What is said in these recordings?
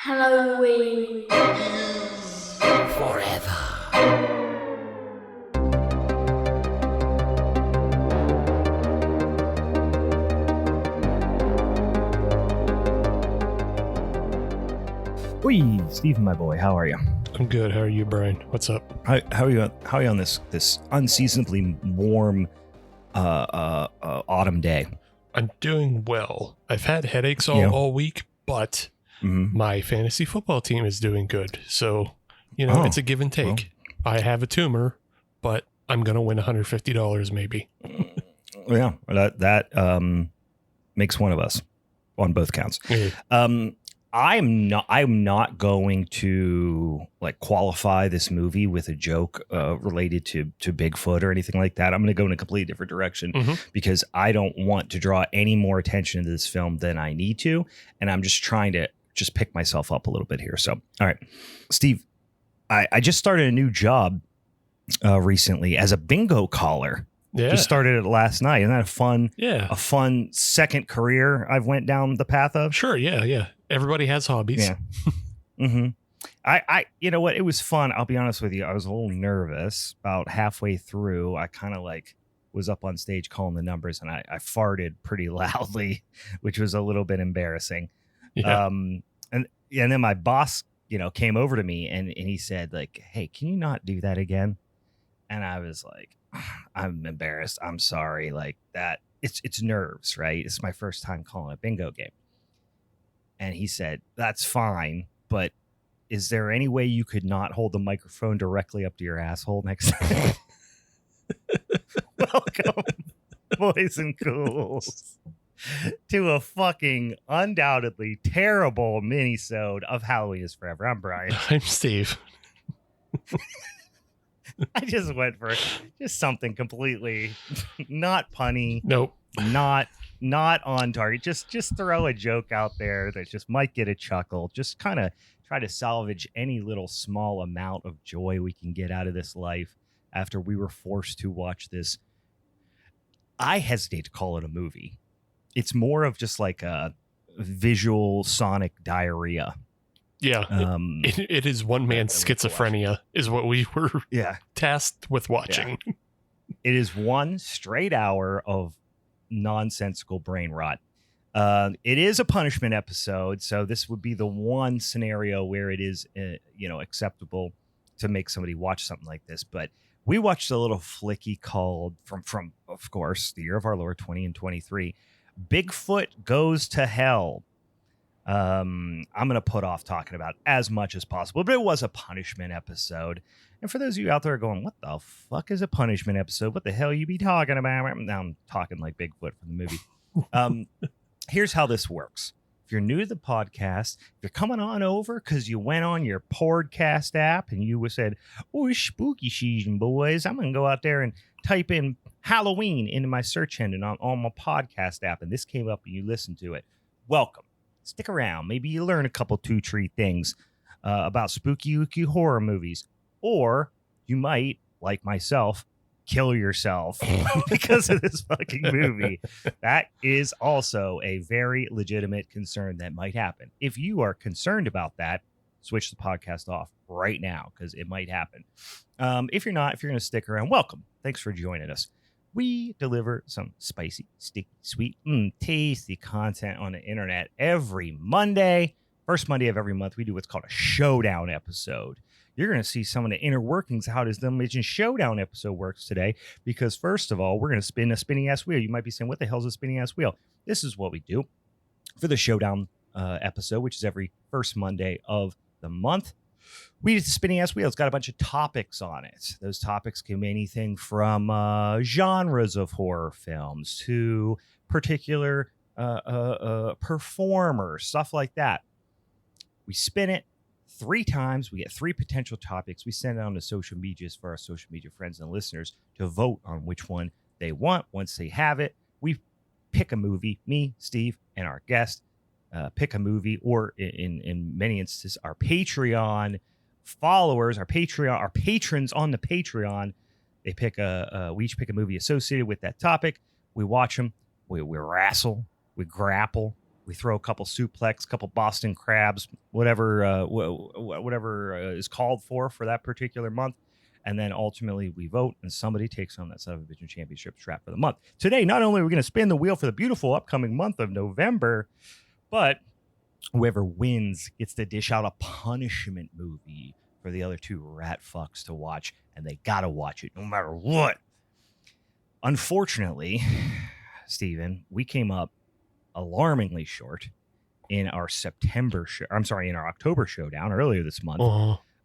Halloween Forever. Oi, Stephen, my boy, how are you? I'm good. How are you, Brian? What's up? How are you? How are you on this unseasonably warm autumn day? I'm doing well. I've had headaches all week, but my fantasy football team is doing good. So, it's a give and take. Well. I have a tumor, but I'm going to win $150 maybe. Yeah, that makes one of us on both counts. Yeah. I'm not going to qualify this movie with a joke related to Bigfoot or anything like that. I'm going to go in a completely different direction because I don't want to draw any more attention to this film than I need to. And I'm just trying to pick myself up a little bit here. So, all right, Steve, I just started a new job recently as a bingo caller. Yeah. Just started it last night. Isn't that a fun second career I've went down the path of? Sure. Yeah. Everybody has hobbies. Yeah. I you know what? It was fun. I'll be honest with you. I was a little nervous about halfway through. I kind of was up on stage calling the numbers and I farted pretty loudly, which was a little bit embarrassing. Yeah. And then my boss, came over to me and he said hey, can you not do that again? And I was like, I'm embarrassed. I'm sorry. That it's nerves, right? It's my first time calling a bingo game. And he said, that's fine, but is there any way you could not hold the microphone directly up to your asshole next time? Welcome, boys and ghouls, to a fucking undoubtedly terrible minisode of Halloween is Forever. I'm Brian. I'm Steve. I just went for just something completely not punny. Nope. Not on target. Just throw a joke out there that just might get a chuckle. Just kind of try to salvage any little small amount of joy we can get out of this life after we were forced to watch this. I hesitate to call it a movie. It's more of just like a visual sonic diarrhea. Yeah, it is one man's schizophrenia is what we were tasked with watching. Yeah. It is one straight hour of nonsensical brain rot. It is a punishment episode, so this would be the one scenario where it is acceptable to make somebody watch something like this. But we watched a little flicky called from of course the year of our Lord 2023, Bigfoot Goes to Hell. I'm going to put off talking about as much as possible, but it was a punishment episode. And for those of you out there going, what the fuck is a punishment episode? What the hell you be talking about? Now I'm talking like Bigfoot from the movie. Here's how this works. If you're new to the podcast, if you're coming on over because you went on your podcast app and you said, oh, it's spooky season, boys, I'm going to go out there and type in Halloween into my search engine on my podcast app. And this came up and you listened to it. Welcome. Stick around. Maybe you learn a couple 2-3 things about spooky ooky horror movies. Or you might, like myself, kill yourself because of this fucking movie. That is also a very legitimate concern that might happen. If you are concerned about that, switch the podcast off right now because it might happen. If you're not, if you're going to stick around, welcome. Thanks for joining us. We deliver some spicy, sticky, sweet, tasty content on the internet every Monday. First Monday of every month, we do what's called a showdown episode. You're going to see some of the inner workings of how this Dimension Showdown episode works today. Because first of all, we're going to spin a spinning ass wheel. You might be saying, what the hell is a spinning ass wheel? This is what we do for the showdown episode, which is every first Monday of the month. We did the spinning ass wheel. It's got a bunch of topics on it. Those topics can be anything from genres of horror films to particular performers, stuff like that. We spin it 3 times. We get 3 potential topics. We send it on to social medias for our social media friends and listeners to vote on which one they want. Once they have it, we pick a movie. Me, Steve, and our guest pick a movie, or in many instances, our Patreon followers, our patrons on the Patreon, they pick we each pick a movie associated with that topic. We watch them. We wrestle. We grapple. We throw a couple suplex, couple Boston crabs, whatever is called for that particular month. And then ultimately we vote and somebody takes home that Subdivision Championship strap for the month. Today, not only are we going to spin the wheel for the beautiful upcoming month of November, but whoever wins gets to dish out a punishment movie for the other two rat fucks to watch. And they got to watch it no matter what. Unfortunately, Steven, we came up alarmingly short in our in our October showdown earlier this month.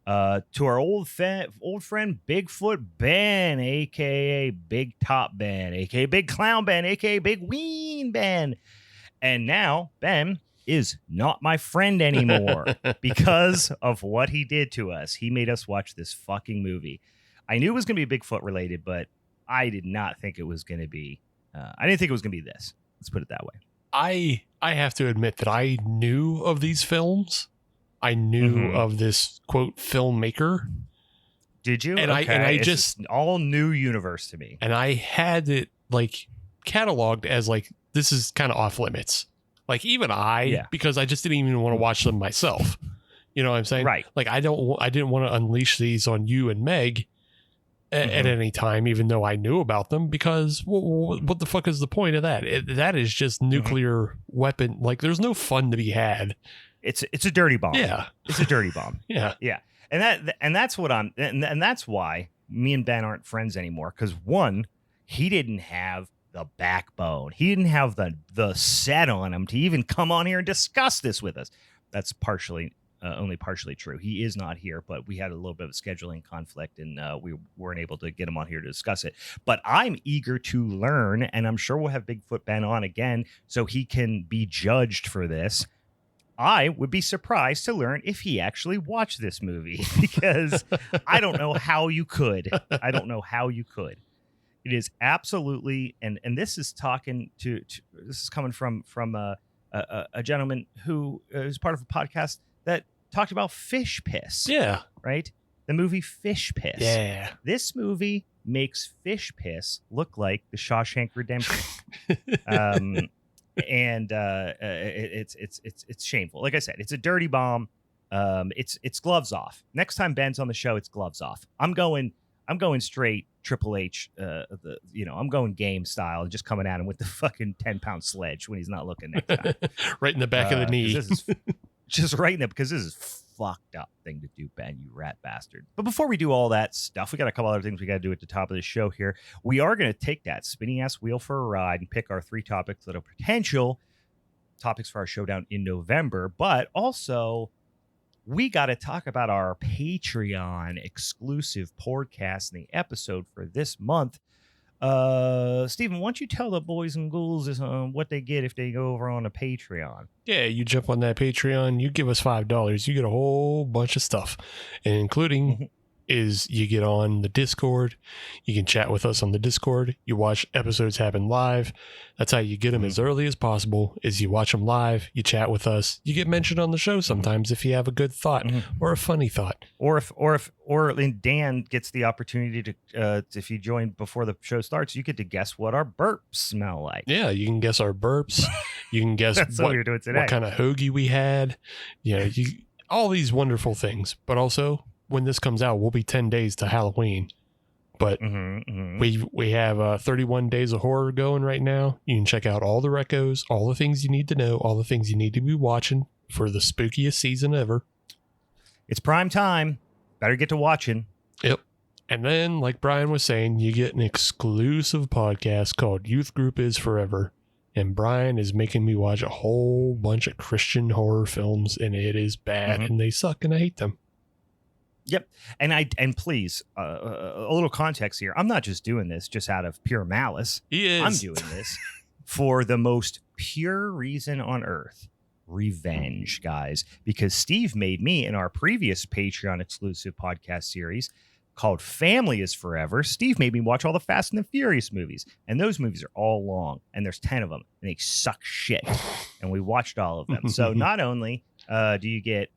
To our old friend Bigfoot Ben, aka Big Top Ben, aka Big Clown Ben, aka Big Ween Ben. And now Ben is not my friend anymore because of what he did to us. He made us watch this fucking movie. I knew it was going to be Bigfoot related, but I did not think it was going to be I didn't think it was going to be this. Let's put it that way. I have to admit that I knew of these films. I knew of this quote filmmaker. Did you? And I just all new universe to me. And I had it like cataloged as like this is kind of off limits. Like even because I just didn't even want to watch them myself. You know what I'm saying? Right. Like I didn't want to unleash these on you and Meg at any time, even though I knew about them, because what the fuck is the point of that? That is just nuclear weapon. Like there's no fun to be had. It's a dirty bomb. Yeah. It's a dirty bomb. Yeah. Yeah. And that's what and that's why me and Ben aren't friends anymore. Because one, he didn't have the backbone. He didn't have the set on him to even come on here and discuss this with us. That's only partially true. He is not here, but we had a little bit of a scheduling conflict and we weren't able to get him on here to discuss it. But I'm eager to learn, and I'm sure we'll have Bigfoot Ben on again so he can be judged for this. I would be surprised to learn if he actually watched this movie because I don't know how you could. I don't know how you could. It is absolutely, and this is talking this is coming from a gentleman who is part of a podcast that talked about fish piss. Yeah. Right? The movie Fish Piss. Yeah. This movie makes fish piss look like the Shawshank Redemption. And it's shameful. Like I said, it's a dirty bomb. It's gloves off. Next time Ben's on the show, it's gloves off. I'm going straight Triple H. I'm going game style and just coming at him with the fucking 10-pound sledge when he's not looking next time. Right in the back of the knee. This is just right in there because this is fucked up thing to do, Ben, you rat bastard. But before we do all that stuff, we got a couple other things we got to do at the top of the show here. We are going to take that spinning ass wheel for a ride and pick our 3 topics that are potential topics for our showdown in November. But also, we got to talk about our Patreon exclusive podcast in the episode for this month. Steven, why don't you tell the boys and ghouls what they get if they go over on a Patreon? Yeah, you jump on that Patreon, you give us $5, you get a whole bunch of stuff, and including is you get on the Discord. You can chat with us on the Discord. You watch episodes happen live. That's how you get them as early as possible, is you watch them live, you chat with us, you get mentioned on the show sometimes if you have a good thought or a funny thought. Or if Dan gets the opportunity to, if you join before the show starts, you get to guess what our burps smell like. Yeah, you can guess our burps. You can guess what you're doing today. What kind of hoagie we had. All these wonderful things. But also, when this comes out, we'll be 10 days to Halloween. But we have 31 days of horror going right now. You can check out all the recos, all the things you need to know, all the things you need to be watching for the spookiest season ever. It's prime time. Better get to watching. Yep. And then, like Brian was saying, you get an exclusive podcast called Youth Group Is Forever. And Brian is making me watch a whole bunch of Christian horror films, and it is bad, and they suck, and I hate them. Yep. And please, a little context here. I'm not just doing this just out of pure malice. He is. I'm doing this for the most pure reason on earth. Revenge, guys. Because Steve made me in our previous Patreon exclusive podcast series called Family is Forever. Steve made me watch all the Fast and the Furious movies. And those movies are all long. And there's 10 of them. And they suck shit. And we watched all of them. So not only do you get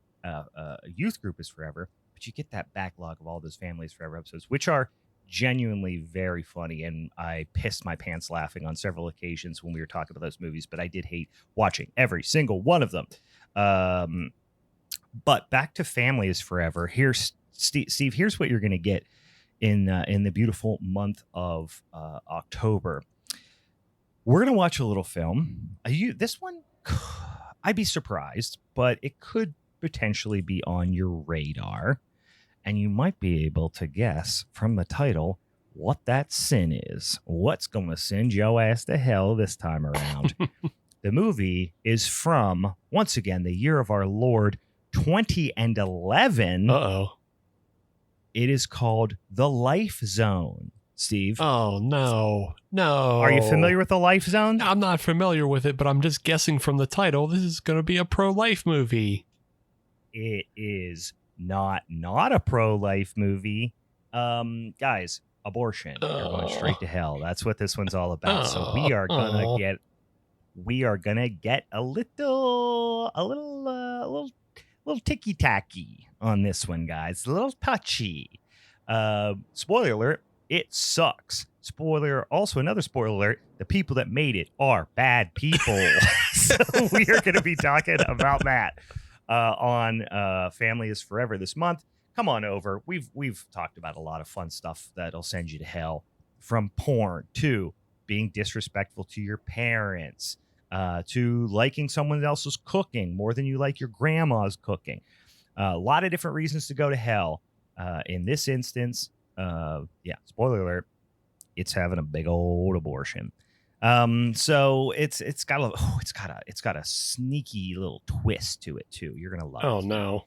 Youth Group Is Forever, but you get that backlog of all those Families Forever episodes, which are genuinely very funny, and I pissed my pants laughing on several occasions when we were talking about those movies, but I did hate watching every single one of them. But back to Family is Forever. Here's Steve, here's what you're going to get in the beautiful month of October. We're going to watch a little film. This one, I'd be surprised, but it could potentially be on your radar. And you might be able to guess from the title what that sin is. What's going to send your ass to hell this time around? The movie is from, once again, the year of our Lord, 2011. Uh-oh. It is called The Life Zone. Steve? Oh, no. Are you familiar with The Life Zone? I'm not familiar with it, but I'm just guessing from the title, this is going to be a pro-life movie. It is not a pro-life movie. Guys, abortion. You're going straight to hell. That's what this one's all about. So we are gonna get a little ticky tacky on this one, guys. A little touchy. Spoiler alert, it sucks. Another spoiler alert, the people that made it are bad people. So we are going to be talking about that on Family is Forever this month. Come on over. We've talked about a lot of fun stuff that'll send you to hell, from porn to being disrespectful to your parents, to liking someone else's cooking more than you like your grandma's cooking. A lot of different reasons to go to hell. In this instance, spoiler alert, it's having a big old abortion. So it's got a sneaky little twist to it too. You're gonna love it. Oh no.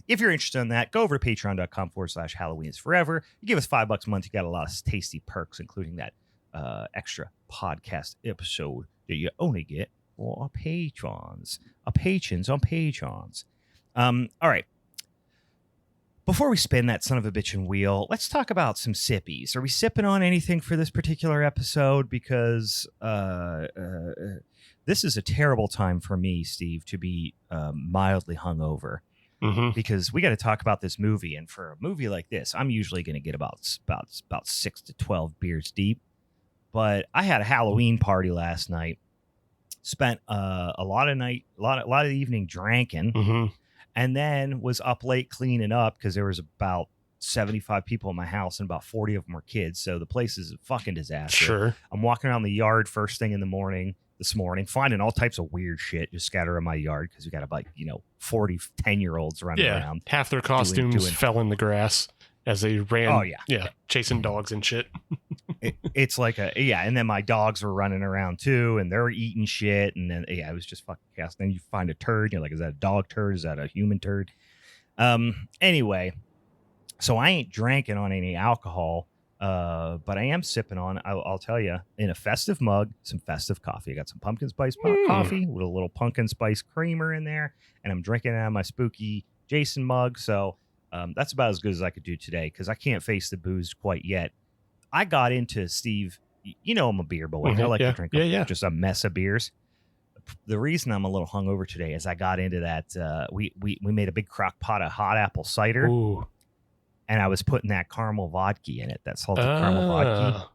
If you're interested in that, go over to patreon.com/Halloween is Forever. You give us $5 a month, you got a lot of tasty perks, including that extra podcast episode that you only get for our patrons on Patrons. All right. Before we spin that son of a bitchin' wheel, let's talk about some sippies. Are we sipping on anything for this particular episode? Because this is a terrible time for me, Steve, to be mildly hungover. Mm-hmm. Because we got to talk about this movie, and for a movie like this, I'm usually going to get about 6 to 12 beers deep. But I had a Halloween party last night. Spent a lot of the evening drinking. Mm-hmm. And then was up late cleaning up because there was about 75 people in my house and about 40 of them were kids. So the place is a fucking disaster. Sure. I'm walking around the yard first thing in the morning this morning, finding all types of weird shit just scattered in my yard because we got about 40 10-year-olds running around. Half their costumes fell in the grass as they ran. Oh yeah, chasing dogs and shit. It's like and then my dogs were running around too, and they're eating shit, and then it was just fucking chaos. Then you find a turd, you're like, is that a dog turd? Is that a human turd? Anyway, so I ain't drinking on any alcohol, but I am sipping on, I'll tell you, in a festive mug, some festive coffee. I got some pumpkin spice coffee with a little pumpkin spice creamer in there, and I'm drinking it out of my spooky Jason mug. So that's about as good as I could do today because I can't face the booze quite yet. I got into, Steve, I'm a beer boy. Mm-hmm, I like to drink just a mess of beers. The reason I'm a little hungover today is I got into that. We made a big crock pot of hot apple cider. Ooh. And I was putting that caramel vodka in it, that salted caramel vodka,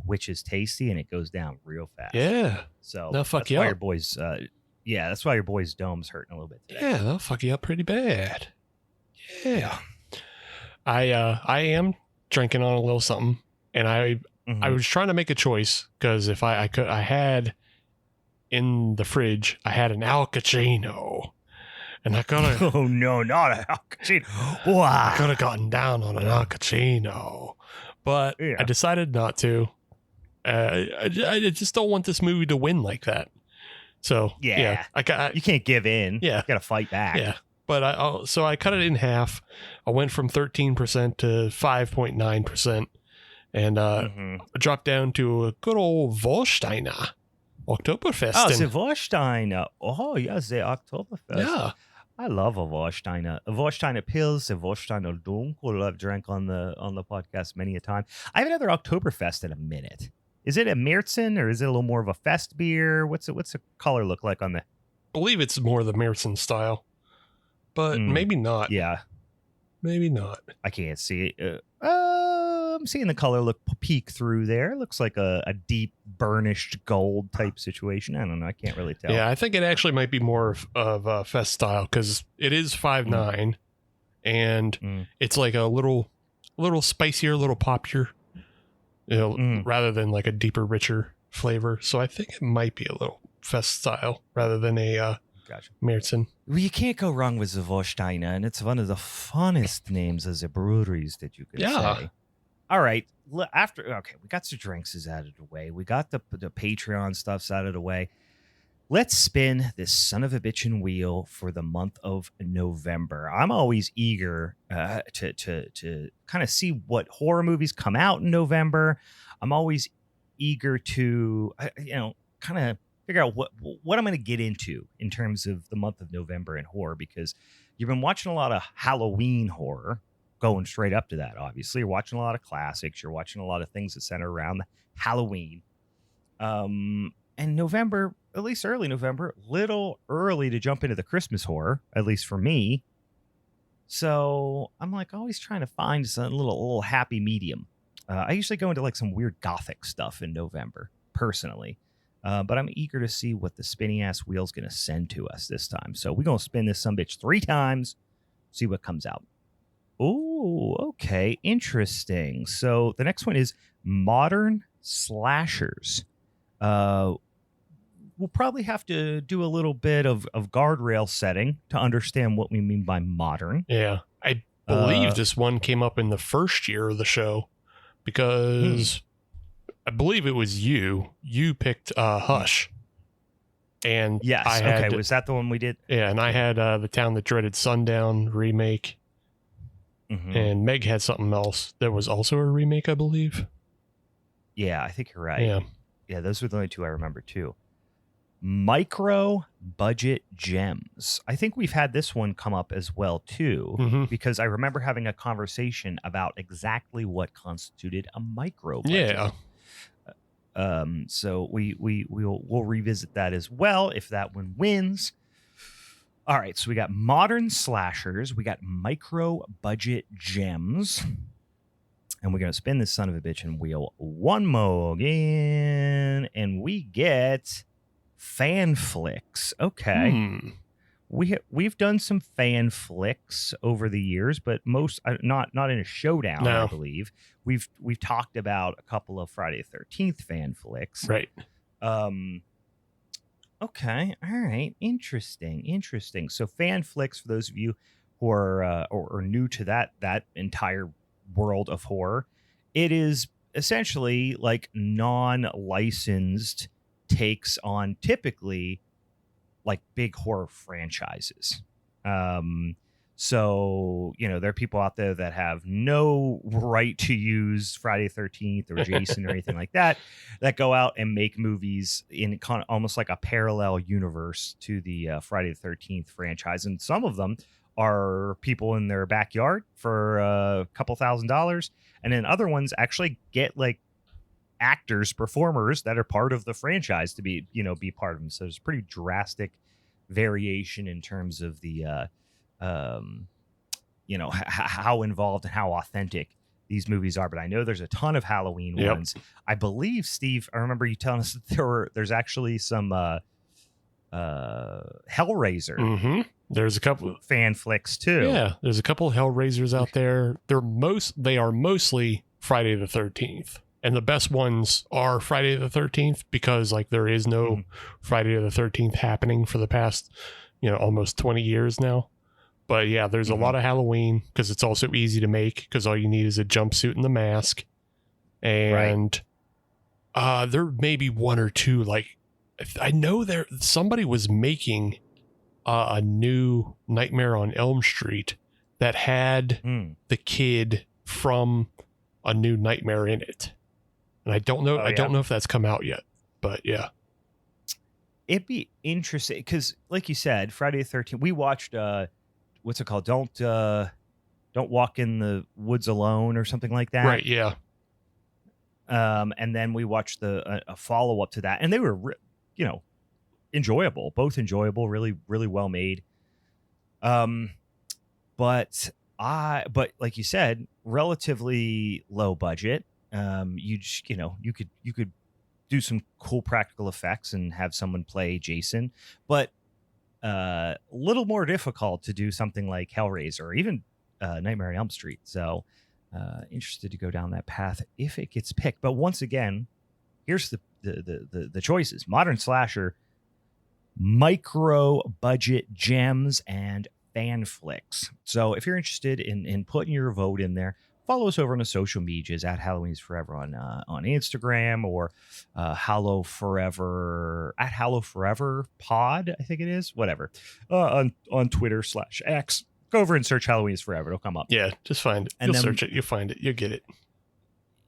which is tasty and it goes down real fast. Yeah. So that's why your boys, that's why your boy's dome's hurting a little bit today. Yeah, that'll fuck you up pretty bad. Yeah. I am drinking on a little something, and I was trying to make a choice because if I had in the fridge, I had an Al Cappuccino, and I could have. Oh no, not an Al Cappuccino! Wow, I could have gotten down on an Al Cappuccino, but I decided not to. I just don't want this movie to win like that. So you can't give in. Yeah, you got to fight back. Yeah. But I cut it in half. I went from 13% to 5.9%, and I dropped down to a good old Warsteiner Oktoberfest. Oh, the Warsteiner. Oh, yeah, the Oktoberfest. Yeah. I love a Warsteiner. A Warsteiner Pils, a Warsteiner Dunkel. I've drank on the podcast many a time. I haven't had their Oktoberfest in a minute. Is it a Märzen or is it a little more of a fest beer? What's the color look like on the? I believe it's more the Märzen style. But maybe not. Yeah. maybe not. I can't see it. I'm seeing the color look peek through there. Looks like a deep burnished gold type situation. I don't know. I can't really tell. Yeah, I think it actually might be more of Fest style because it is 5.9, and it's like a little spicier, a little poppier, rather than like a deeper, richer flavor. So I think it might be a little Fest style rather than a Märzen. Well, you can't go wrong with Zawolsteiner, and it's one of the funnest names of the breweries that you could say. All right. We got the drinks out of the way. We got the Patreon stuffs out of the way. Let's spin this son of a bitchin' wheel for the month of November. I'm always eager to kind of see what horror movies come out in November. I'm always eager to, kind of figure out what I'm going to get into in terms of the month of November in horror, because you've been watching a lot of Halloween horror. Going straight up to that, obviously. You're watching a lot of classics. You're watching a lot of things that center around Halloween. And November, at least early November, little early to jump into the Christmas horror, at least for me. So I'm like always trying to find some little happy medium. I usually go into like some weird gothic stuff in November, personally. But I'm eager to see what the spinny ass wheel's going to send to us this time. So we're going to spin this sumbitch 3 times, see what comes out. Oh, okay. Interesting. So the next one is modern slashers. We'll probably have to do a little bit of guardrail setting to understand what we mean by modern. Yeah. I believe this one came up in the first year of the show because I believe it was you. You picked Hush. And yes. Was that the one we did? Yeah. And I had The Town That Dreaded Sundown remake. Mm-hmm. And Meg had something else that was also a remake, I believe. Yeah, I think you're right. Yeah, those were the only 2 I remember too. Micro budget gems. I think we've had this one come up as well too, because I remember having a conversation about exactly what constituted a micro budget. Yeah. So we'll revisit that as well if that one wins. All right, so we got modern slashers, we got micro budget gems, and we're going to spin this son of a bitch and wheel one more again, and we get fan flicks. Okay. We've done some fan flicks over the years, but most not in a showdown, I believe. We've talked about a couple of Friday the 13th fan flicks. Right. Okay. All right. Interesting. So fan flicks, for those of you who are or new to that entire world of horror, it is essentially like non-licensed takes on typically like big horror franchises. So, there are people out there that have no right to use Friday the 13th or Jason or anything like that go out and make movies in kind of almost like a parallel universe to the Friday the 13th franchise. And some of them are people in their backyard for a couple $1,000s. And then other ones actually get like actors, performers that are part of the franchise to be part of them. So there's pretty drastic variation in terms of the, how involved and how authentic these movies are. But I know there's a ton of Halloween ones. I believe, Steve, I remember you telling us that there's actually some Hellraiser. Mm-hmm. There's a couple fan flicks too. Yeah, there's a couple Hellraisers out there. They are mostly Friday the 13th. And the best ones are Friday the 13th because like there is no Friday the 13th happening for the past, almost 20 years now. But yeah, there's a lot of Halloween because it's also easy to make because all you need is a jumpsuit and the mask. And there may be 1 or 2. Like I know somebody was making a new Nightmare on Elm Street that had the kid from a new Nightmare in it. And I don't know. I don't know if that's come out yet, but yeah. It'd be interesting because, like you said, Friday the 13th. We watched what's it called? Don't Walk in the Woods Alone or something like that. Right. Yeah. And then we watched a follow up to that, and they were, enjoyable. Both enjoyable. Really, really well made. But But like you said, relatively low budget. You just, you could do some cool practical effects and have someone play Jason, but a little more difficult to do something like Hellraiser or even Nightmare on Elm Street. So interested to go down that path if it gets picked. But once again, here's the choices: modern slasher, micro budget gems, and fan flicks. So if you're interested in putting your vote in there, follow us over on the social medias at Halloween's Forever on Instagram, or Hallow Forever at Hallow Forever Pod, I think it is, whatever, on Twitter/X. Go over and search Halloween's Forever. It'll come up. Yeah, just find it. You'll search it. You'll find it. You'll get it.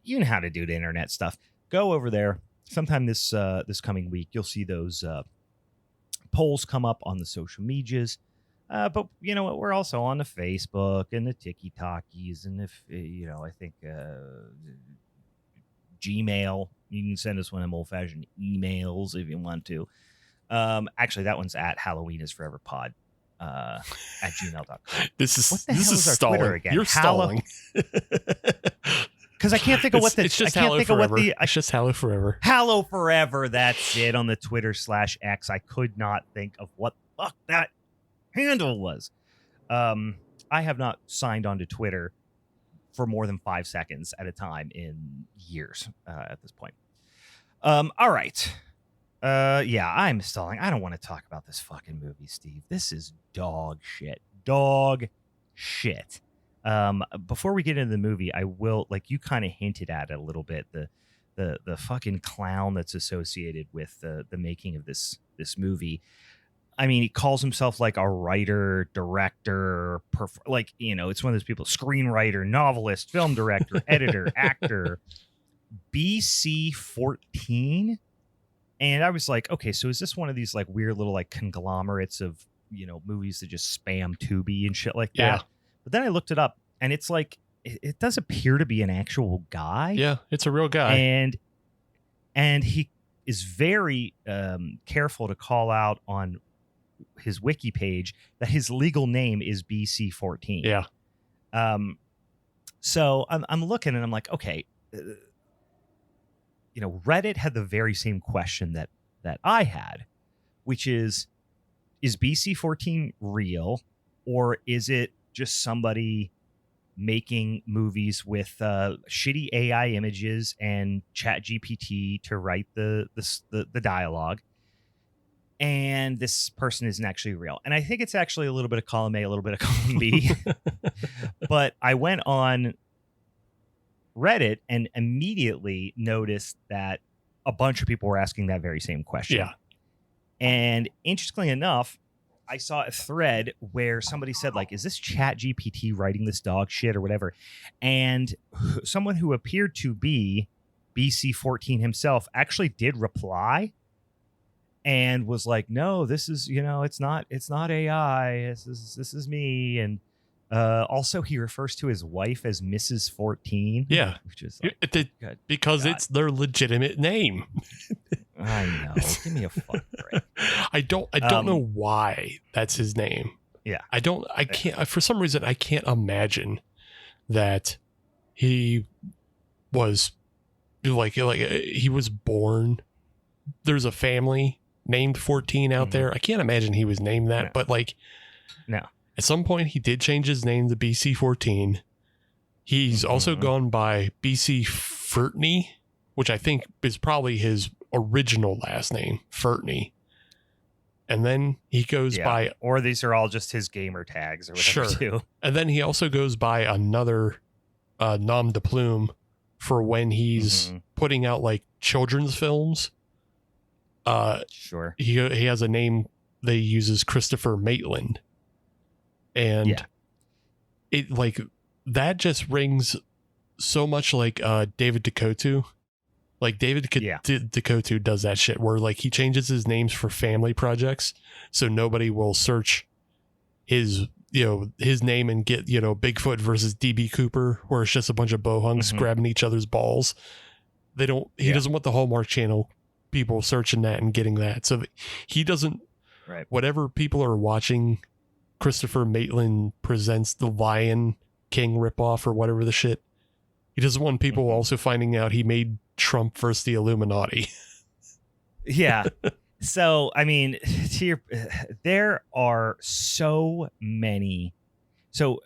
You know how to do the internet stuff. Go over there. Sometime this coming week, you'll see those polls come up on the social medias. But you know what? We're also on the Facebook and the TikTokies, and if I think Gmail. You can send us one of them old-fashioned emails if you want to. Actually, that one's at HalloweenIsForeverPod at gmail.com. This is stalling. Twitter again? You're stalling. Because I can't think of what the it's just Hallow Forever. It's just Hallow Forever. Hallow Forever. That's it on the Twitter/X. I could not think of what the fuck that handle was. I have not signed on to Twitter for more than 5 seconds at a time in years at this point. All right. Yeah, I'm stalling. I don't want to talk about this fucking movie, Steve. This is dog shit. Dog shit. Before we get into the movie, I will, like you kind of hinted at it a little bit, the fucking clown that's associated with the making of this movie. I mean, he calls himself like a writer, director, it's one of those people, screenwriter, novelist, film director, editor, actor, BC-14. And I was like, okay, so is this one of these like weird little like conglomerates of, movies that just spam Tubi and shit like that? Yeah. But then I looked it up, and it's like, it does appear to be an actual guy. Yeah, it's a real guy. And he is very careful to call out on his wiki page that his legal name is BC-14. Yeah. So I'm looking and I'm like, okay, Reddit had the very same question that I had, which is BC-14 real, or is it just somebody making movies with shitty AI images and ChatGPT to write the dialogue? And this person isn't actually real. And I think it's actually a little bit of column A, a little bit of column B. But I went on Reddit and immediately noticed that a bunch of people were asking that very same question. Yeah. And interestingly enough, I saw a thread where somebody said, like, is this ChatGPT writing this dog shit or whatever? And someone who appeared to be BC-14 himself actually did reply and was like, no, this is, it's not AI. This is me. And also he refers to his wife as Mrs. 14. Yeah. Which is like, because it's their legitimate name. I know. Give me a fucking break. I don't know why that's his name. Yeah. I can't, for some reason, I can't imagine that he was like he was born. There's a family named 14 out there. I can't imagine he was named that, but no. At some point he did change his name to BC-14. He's also gone by BC Fertney, which I think is probably his original last name, Fertney. And then he goes by, or these are all just his gamer tags or whatever too. And then he also goes by another nom de plume for when he's putting out like children's films. Sure. He has a name that he uses, Christopher Maitland. And it like that just rings so much like David Duchovny. Like David Duchovny does that shit where like he changes his names for family projects so nobody will search his name and get Bigfoot versus DB Cooper, where it's just a bunch of bohunks grabbing each other's balls. He doesn't want the Hallmark Channel people searching that and getting that. So he doesn't, whatever people are watching Christopher Maitland presents the Lion King ripoff or whatever the shit. He doesn't want people also finding out he made Trump versus the Illuminati. Yeah. So, I mean, there are so many. So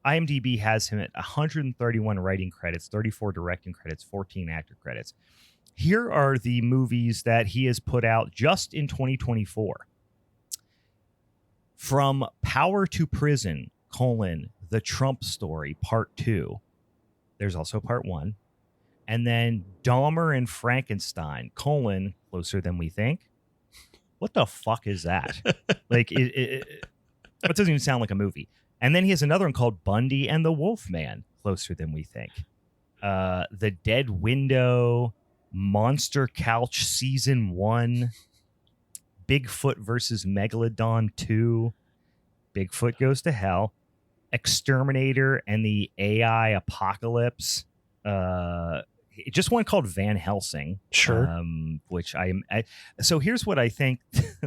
IMDb has him at 131 writing credits, 34 directing credits, 14 actor credits. Here are the movies that he has put out just in 2024. From Power to Prison, The Trump Story, Part 2. There's also Part 1. And then Dahmer and Frankenstein, Closer Than We Think. What the fuck is that? Like, it doesn't even sound like a movie. And then he has another one called Bundy and the Wolfman, Closer Than We Think. The Dead Window, Monster Couch Season 1, Bigfoot versus Megalodon 2, Bigfoot Goes to Hell, Exterminator and the AI Apocalypse, just one called Van Helsing. Sure. Which so here's what I think.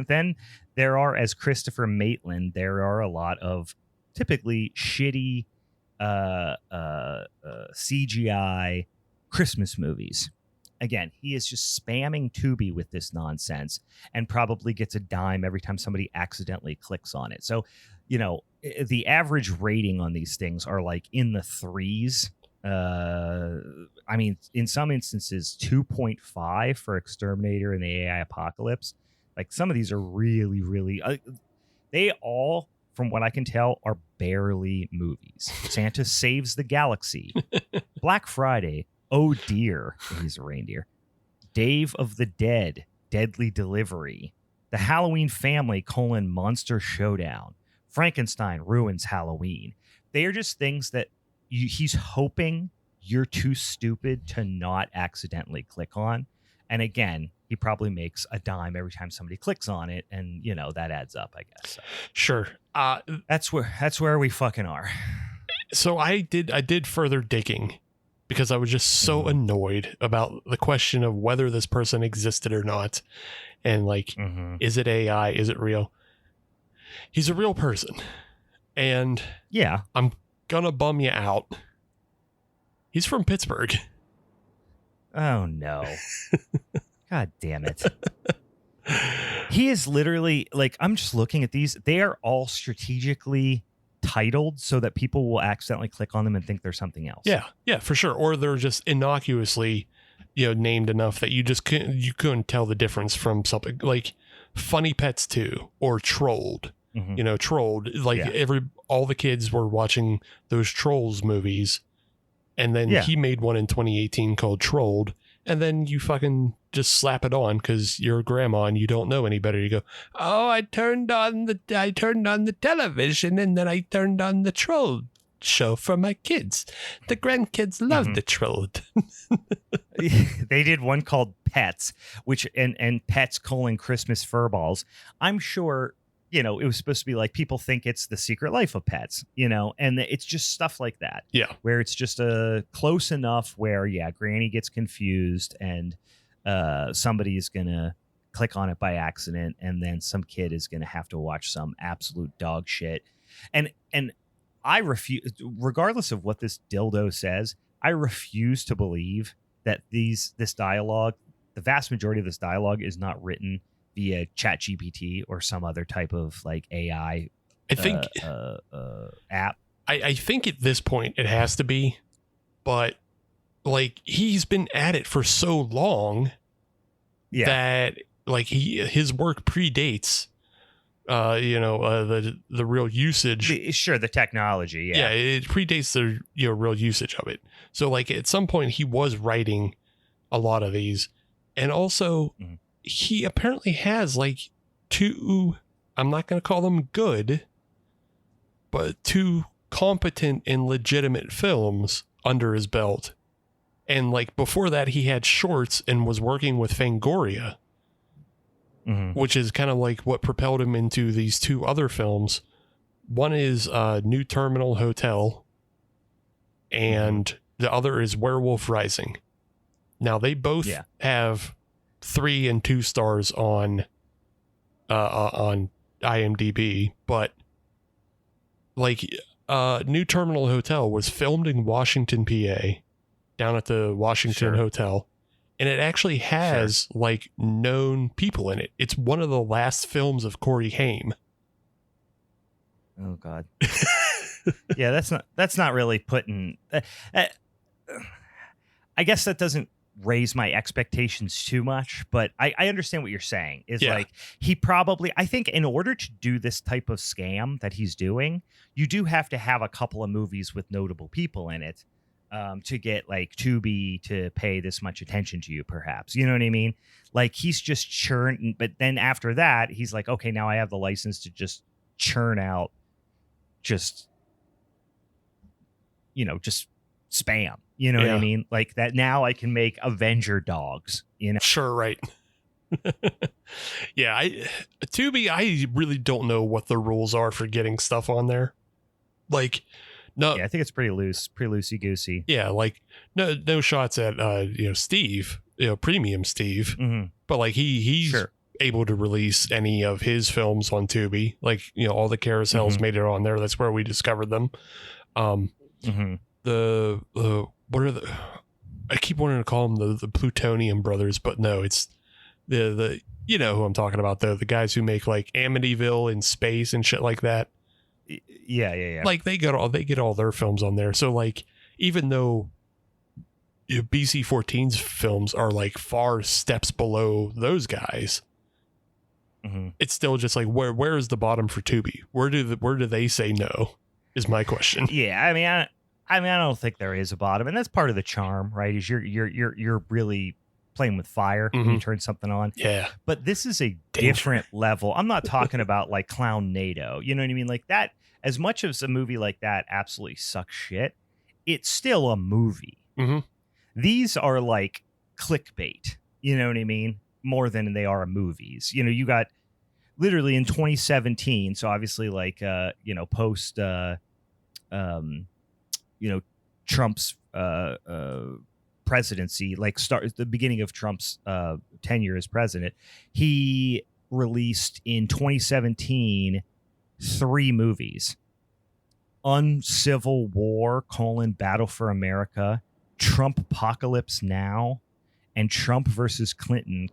Then there are, as Christopher Maitland, there are a lot of typically shitty CGI Christmas movies. Again, he is just spamming Tubi with this nonsense and probably gets a dime every time somebody accidentally clicks on it. So, you know, the average rating on these things are like in the 3s. I mean, in some instances, 2.5 for Exterminator and the AI Apocalypse. Like, some of these are really, really... they all, from what I can tell, are barely movies. Santa Saves the Galaxy. Black Friday. Oh Dear, he's a reindeer. Dave of the Dead, Deadly Delivery. The Halloween Family, Monster Showdown. Frankenstein Ruins Halloween. They are just things that he's hoping you're too stupid to not accidentally click on. And again, he probably makes a dime every time somebody clicks on it. And, you know, that adds up, I guess. So. Sure. That's where we fucking are. So I did further digging, because I was just so annoyed about the question of whether this person existed or not. And like, is it AI? Is it real? He's a real person. And yeah, I'm gonna bum you out. He's from Pittsburgh. Oh, no. God damn it. He is literally, like, I'm just looking at these. They are all strategically titled so that people will accidentally click on them and think they're something else. Yeah, for sure. Or they're just innocuously, named enough that you couldn't tell the difference from something like Funny Pets 2 or Trolled. Trolled, like all the kids were watching those Trolls movies, and then he made one in 2018 called Trolled, and then you fucking just slap it on because you're a grandma and you don't know any better. You go, oh, I turned on the television, and then I turned on the Troll show for my kids. The grandkids love the Trolled. They did one called Pets, which and Pets : Christmas Furballs. I'm sure. It was supposed to be like, people think it's The Secret Life of Pets, and it's just stuff like that. Yeah. Where it's just close enough where, Granny gets confused and somebody is going to click on it by accident. And then some kid is going to have to watch some absolute dog shit. And I refuse, regardless of what this dildo says, I refuse to believe that this dialogue, the vast majority of this dialogue is not written via ChatGPT or some other type of like AI I think app. I think at this point it has to be, but like he's been at it for so long that like his work predates the real usage. The technology. Yeah, it predates the real usage of it. So like at some point he was writing a lot of these, and also he apparently has like 2, I'm not going to call them good, but 2 competent and legitimate films under his belt. And like before that, he had shorts and was working with Fangoria, which is kind of like what propelled him into these 2 other films. One is New Terminal Hotel, and the other is Werewolf Rising. Now they both have 3 and 2 stars on IMDb, but like New Terminal Hotel was filmed in Washington, PA, down at the Washington Hotel, and it actually has like known people in it. It's one of the last films of Corey Haim. Oh God. Yeah, that's not really putting. I guess that doesn't raise my expectations too much, but I understand what you're saying. Is like he probably, I think, in order to do this type of scam that he's doing, you do have to have a couple of movies with notable people in it to get like Tubi to pay this much attention to you, perhaps. You know what I mean? Like he's just churn, but then after that, he's like, okay, now I have the license to just churn out just spam. You know what I mean? Like that now I can make Avenger dogs, you know? Sure, right. Yeah, Tubi, I really don't know what the rules are for getting stuff on there. Like, no. Yeah, I think it's pretty loosey-goosey. Yeah, like, no shots at, Steve, premium Steve. Mm-hmm. But, like, he's able to release any of his films on Tubi. Like, all the carousels made it on there. That's where we discovered them. What are the? I keep wanting to call them the Plutonium Brothers, but no, it's the who I'm talking about though, the guys who make like Amityville in space and shit like that. Yeah. Like they get all their films on there. So like even though BC-14's films are like far steps below those guys, it's still just like where is the bottom for Tubi? Where do they say no? Is my question. Yeah, I mean, I don't think there is a bottom, and that's part of the charm, right? Is you're really playing with fire when you turn something on. Yeah. But this is a different level. I'm not talking about like Clown NATO. You know what I mean? Like that, as much as a movie like that absolutely sucks shit, it's still a movie. These are like clickbait. You know what I mean? More than they are movies. You got literally in 2017. So obviously like, post, Trump's presidency, like start the beginning of Trump's tenure as president, he released in 2017 3 movies: Uncivil War: Battle for America, Trump Apocalypse Now, and Trump versus Clinton: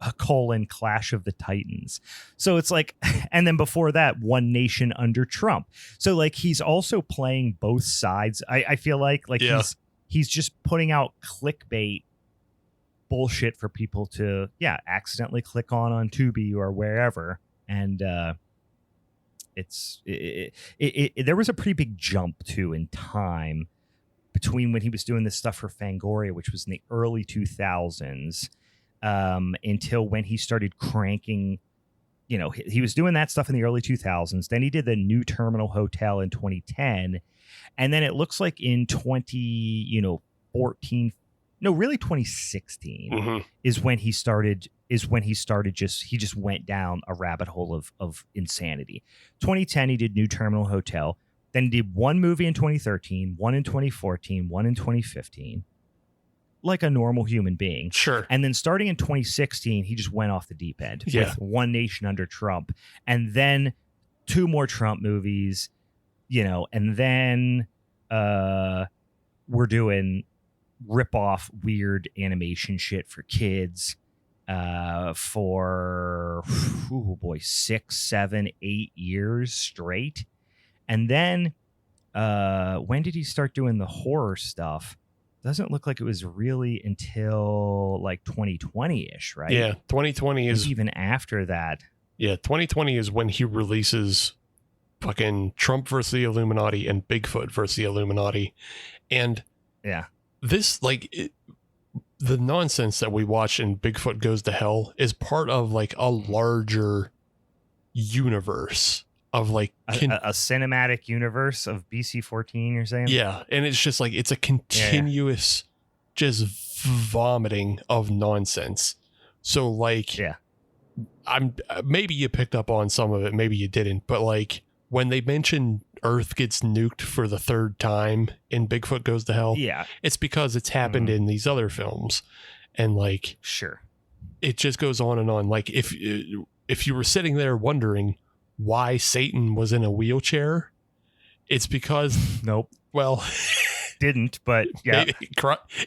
Clash of the Titans. So it's like, and then before that, One Nation Under Trump. So like he's also playing both sides. I feel like he's just putting out clickbait bullshit for people to accidentally click on Tubi or wherever. And there was a pretty big jump too in time between when he was doing this stuff for Fangoria, which was in the early 2000s. Until when he started cranking, he was doing that stuff in the early 2000s. Then he did the New Terminal Hotel in 2010. And then it looks like in 2016 is when he started just went down a rabbit hole of insanity. 2010, he did New Terminal Hotel. Then he did one movie in 2013, one in 2014, one in 2015. Like a normal human being. Sure. And then starting in 2016, he just went off the deep end with One Nation Under Trump. And then 2 more Trump movies, and then we're doing rip-off weird animation shit for kids for 6, 7, 8 years straight. And then when did he start doing the horror stuff? Doesn't look like it was really until like 2020-ish, right? Yeah, 2020 is even after that. Yeah, 2020 is when he releases fucking Trump versus the Illuminati and Bigfoot versus the Illuminati. And this the nonsense that we watch in Bigfoot Goes to Hell is part of like a larger universe of like a cinematic universe of BC-14, you're saying? Yeah, and it's just like it's a continuous just vomiting of nonsense. So like I'm maybe you picked up on some of it, maybe you didn't, but like when they mention Earth gets nuked for the 3rd time in Bigfoot Goes to Hell, it's because it's happened in these other films. And like it just goes on and on. Like if you were sitting there wondering why Satan was in a wheelchair, It's because nope. Well, didn't, but yeah,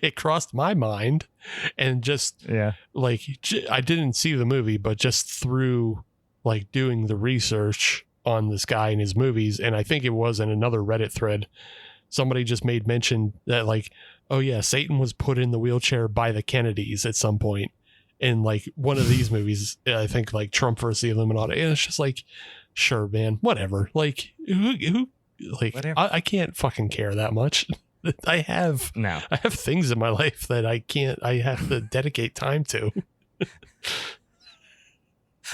it crossed my mind, and just like I didn't see the movie, but just through like doing the research on this guy and his movies, and I think it was in another Reddit thread, somebody just made mention that like, oh yeah, Satan was put in the wheelchair by the Kennedys at some point in like one of these movies. I think like Trump versus the Illuminati, and it's just like, sure, man, whatever. Like who like I can't fucking care that much. I have things in my life that I have to dedicate time to.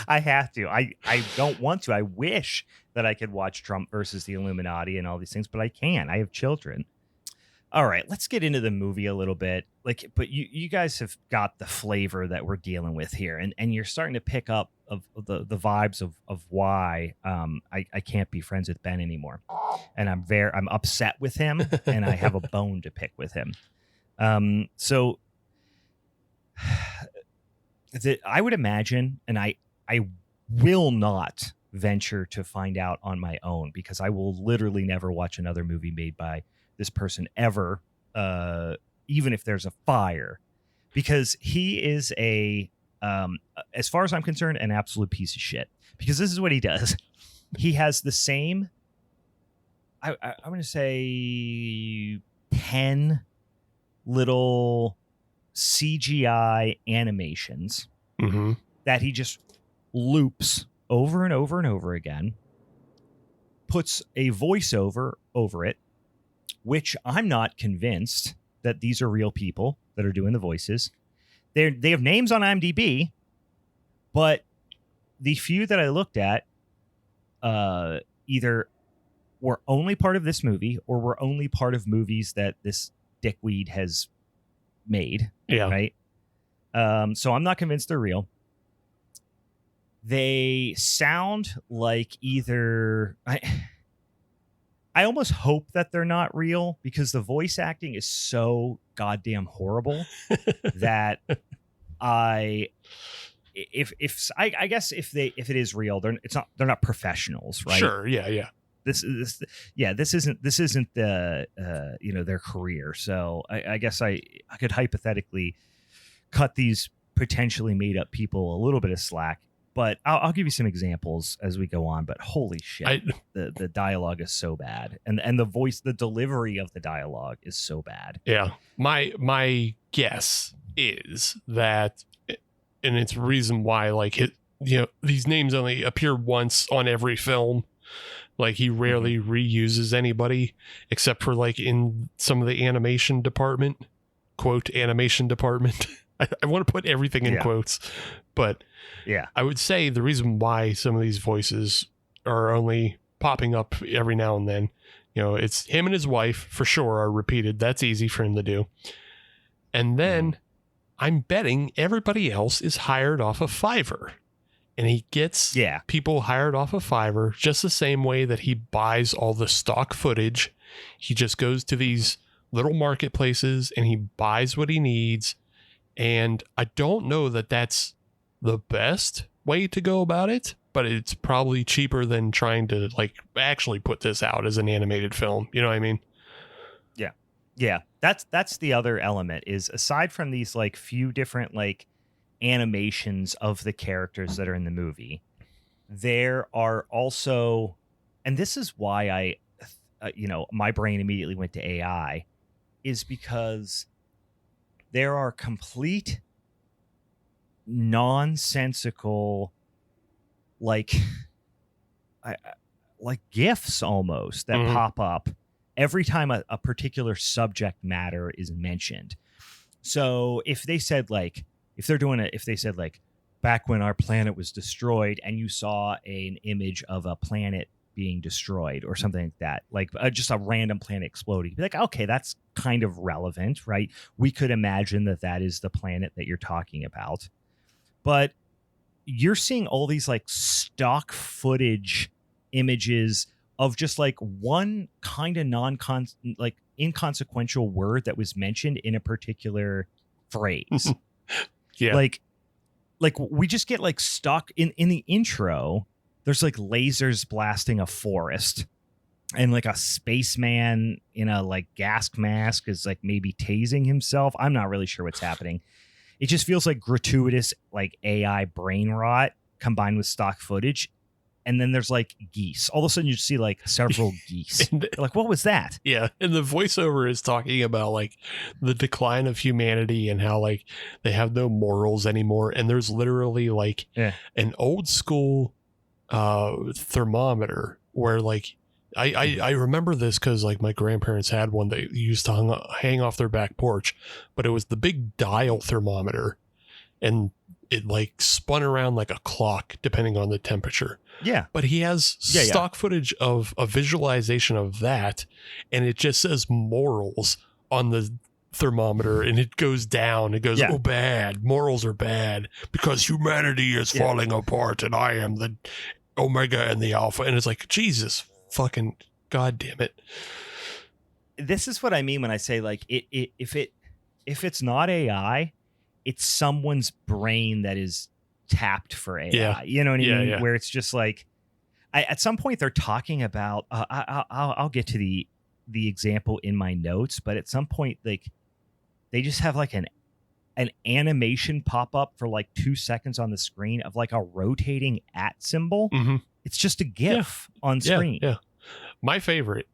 I have to. I don't want to. I wish that I could watch Trump versus the Illuminati and all these things, but I can't. I have children. All right, let's get into the movie a little bit. Like, but you guys have got the flavor that we're dealing with here, and you're starting to pick up of the vibes of why I can't be friends with Ben anymore, and I'm upset with him, and I have a bone to pick with him. So I would imagine, and I will not venture to find out on my own, because I will literally never watch another movie made by this person ever, even if there's a fire, because he is as far as I'm concerned, an absolute piece of shit, because this is what he does. He has the same, I'm going to say 10 little CGI animations that he just loops over and over and over again, puts a voiceover over it, which I'm not convinced that these are real people that are doing the voices. They have names on IMDb, but the few that I looked at either were only part of this movie or were only part of movies that this dickweed has made. Yeah. Right. So I'm not convinced they're real. They sound like either I almost hope that they're not real, because the voice acting is so goddamn horrible that I guess if it is real, they're not professionals, right? Sure, yeah. This isn't the their career. So I guess I could hypothetically cut these potentially made up people a little bit of slack. But I'll give you some examples as we go on. But holy shit, the dialogue is so bad, and the delivery of the dialogue is so bad. Yeah, my guess is that, and it's the reason why like these names only appear once on every film. Like he rarely reuses anybody except for like in some of the animation department, quote animation department. I want to put everything in quotes, but yeah, I would say the reason why some of these voices are only popping up every now and then, it's him and his wife for sure are repeated. That's easy for him to do. And then I'm betting everybody else is hired off of Fiverr, and he gets people hired off of Fiverr just the same way that he buys all the stock footage. He just goes to these little marketplaces and he buys what he needs. And I don't know that that's the best way to go about it, but it's probably cheaper than trying to like actually put this out as an animated film. You know what I mean? Yeah. Yeah. That's the other element, is aside from these like few different like animations of the characters that are in the movie, there are also, and this is why my brain immediately went to AI, is because there are complete nonsensical like GIFs almost that pop up every time a particular subject matter is mentioned. So if they said back when our planet was destroyed, and you saw an image of a planet being destroyed or something like that, like just a random planet exploding, be like, okay, that's kind of relevant, right? We could imagine that is the planet that you're talking about. But you're seeing all these like stock footage images of just like one kind of inconsequential word that was mentioned in a particular phrase. Yeah. Like we just get like stuck in the intro. There's like lasers blasting a forest, and like a spaceman in a like gas mask is like maybe tasing himself. I'm not really sure what's happening. It just feels like gratuitous like AI brain rot combined with stock footage. And then there's like geese. All of a sudden you see like several geese. Like, what was that? Yeah. And the voiceover is talking about like the decline of humanity and how like they have no morals anymore. And there's literally like an old school thermometer where like I remember this because like my grandparents had one they used to hang off their back porch, but it was the big dial thermometer, and it like spun around like a clock depending on the temperature. Yeah. But he has stock footage of a visualization of that, and it just says morals on the thermometer, and it goes down. It goes, oh, bad. Morals are bad because humanity is falling apart, and I am the Omega and the Alpha. And it's like, Jesus fucking God damn it. This is what I mean when I say like if it's not AI, it's someone's brain that is tapped for AI. Yeah. You know what I mean? Yeah. Where it's just like, at some point they're talking about. I'll get to the example in my notes, but at some point like they just have like an animation pop up for like 2 seconds on the screen of like a rotating @ symbol. Mm-hmm. It's just a GIF on screen. Yeah. My favorite.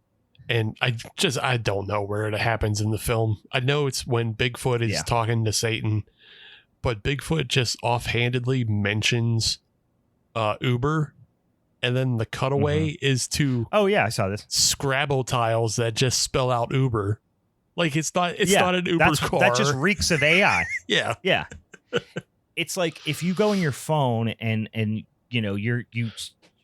And I don't know where it happens in the film. I know it's when Bigfoot is talking to Satan, but Bigfoot just offhandedly mentions Uber, and then the cutaway is to I saw this Scrabble tiles that just spell out Uber. Like it's not an Uber car. That just reeks of AI. Yeah. It's like if you go in your phone and you know you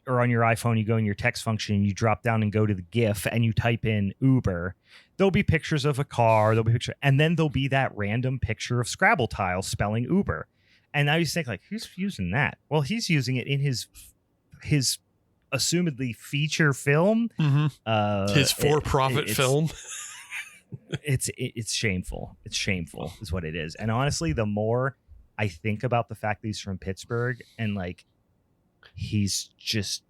or on your iPhone, you go in your text function, you drop down and go to the GIF and you type in Uber, there'll be pictures of a car, and then there'll be that random picture of Scrabble tiles spelling Uber. And now you think like, who's using that? Well, he's using it in his assumedly feature film. His for-profit film. It's shameful. It's shameful is what it is. And honestly, the more I think about the fact that he's from Pittsburgh and like, he's just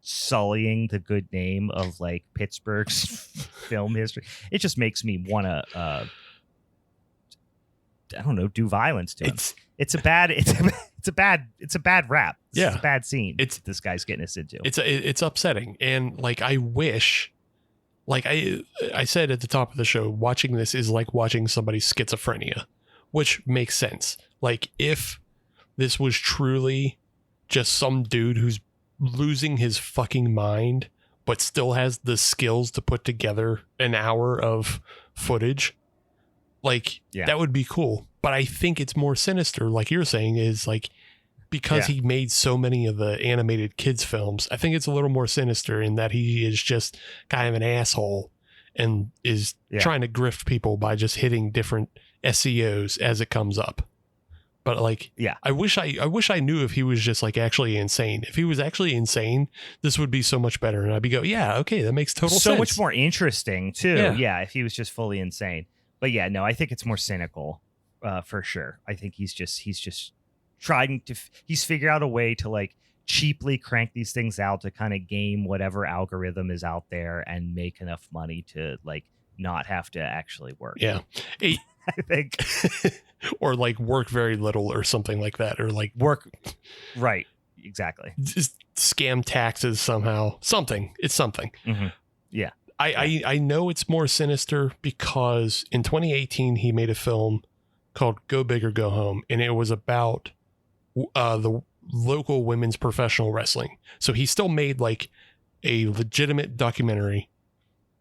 sullying the good name of like Pittsburgh's film history. It just makes me want to, I don't know, do violence to him. It's a bad rap. It's a bad scene. This guy's getting us into. It's upsetting. And like, I wish, like I said at the top of the show, watching this is like watching somebody's schizophrenia, which makes sense. Like if this was truly just some dude who's losing his fucking mind, but still has the skills to put together an hour of footage, like that would be cool. But I think it's more sinister, like you're saying, is like because he made so many of the animated kids films. I think it's a little more sinister in that he is just kind of an asshole and is trying to grift people by just hitting different SEOs as it comes up. But like, I wish I knew if he was just like actually insane. If he was actually insane, this would be so much better. And I'd be okay, that makes total sense. So much more interesting too. Yeah, if he was just fully insane. But yeah, no, I think it's more cynical for sure. I think he's just trying to, he's figured out a way to like cheaply crank these things out to kind of game whatever algorithm is out there and make enough money to like not have to actually work. Yeah. I think. Or like work very little or something like that, or like work. Right. Exactly. Just scam taxes somehow. Something. It's something. Mm-hmm. Yeah. I know it's more sinister because in 2018 he made a film called Go Big or Go Home, and it was about the local women's professional wrestling. So he still made like a legitimate documentary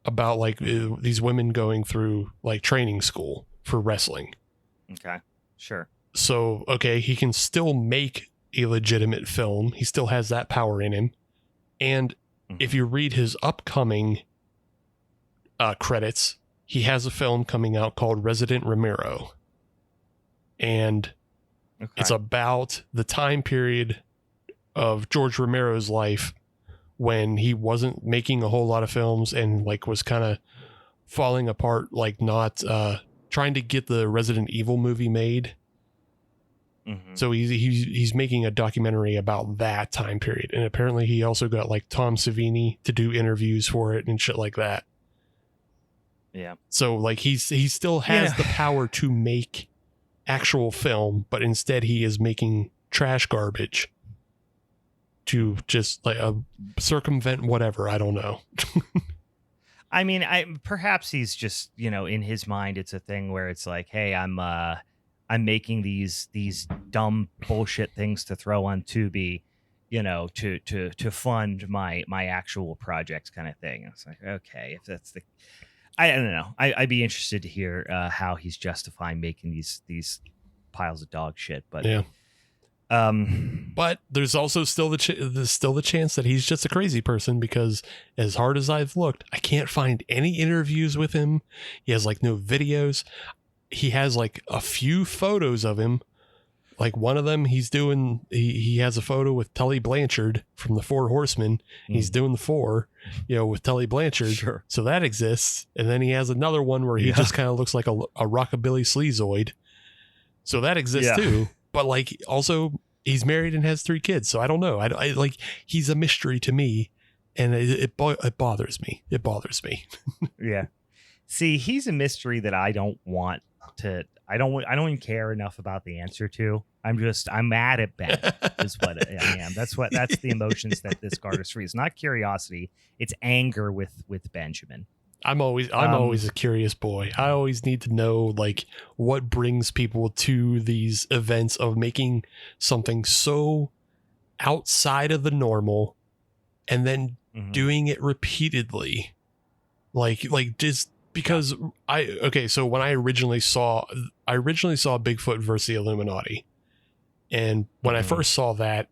about like these women going through like training school for wrestling. Okay, sure. So, okay, he can still make a legitimate film. He still has that power in him. And if you read his upcoming credits, he has a film coming out called Resident Ramiro. And it's about the time period of George Romero's life when he wasn't making a whole lot of films and like was kind of falling apart, like not trying to get the Resident Evil movie made. So he's making a documentary about that time period, and apparently he also got like Tom Savini to do interviews for it and shit like that. Yeah. So like he still has the power to make actual film, but instead he is making trash garbage to just like circumvent whatever. I don't know. I mean, perhaps he's just, in his mind, it's a thing where it's like, hey, I'm making these dumb bullshit things to throw on Tubi, to fund my actual projects kind of thing. It's like, okay, if that's I don't know. I'd be interested to hear how he's justifying making these piles of dog shit. But yeah. But there's also still the chance that he's just a crazy person, because as hard as I've looked, I can't find any interviews with him. He has like no videos. He has like a few photos of him. Like one of them, he has a photo with Tully Blanchard from the Four Horsemen. He's doing the four, with Tully Blanchard. Sure. So that exists. And then he has another one where he just kind of looks like a rockabilly sleazoid. So that exists too. But like also he's married and has 3 kids. So I don't know. I like, he's a mystery to me, and it bothers me. It bothers me. Yeah. See, he's a mystery that I don't want to. I don't even care enough about the answer to. I'm mad at Ben is what I am. That's the emotions that this garners for. It's not curiosity. It's anger with Benjamin. I'm always a curious boy. I always need to know like what brings people to these events of making something so outside of the normal and then doing it repeatedly. Like just because so when I originally saw Bigfoot versus the Illuminati, and when I first saw that,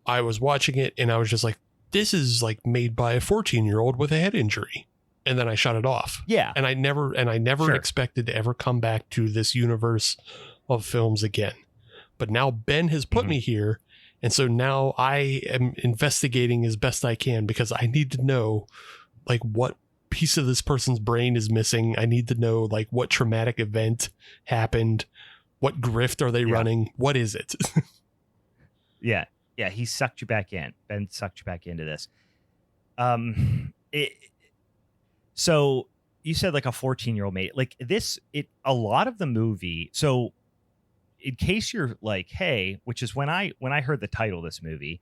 I was watching it and I was just like, this is like made by a 14-year-old with a head injury. And then I shut it off. Yeah. And I never expected to ever come back to this universe of films again. But now Ben has put me here. And so now I am investigating as best I can, because I need to know like what piece of this person's brain is missing. I need to know like what traumatic event happened. What grift are they running? What is it? Yeah. He sucked you back in. Ben sucked you back into this. So you said like a 14-year-old made it. Like this, a lot of the movie. So in case you're like, hey, which is when I heard the title of this movie,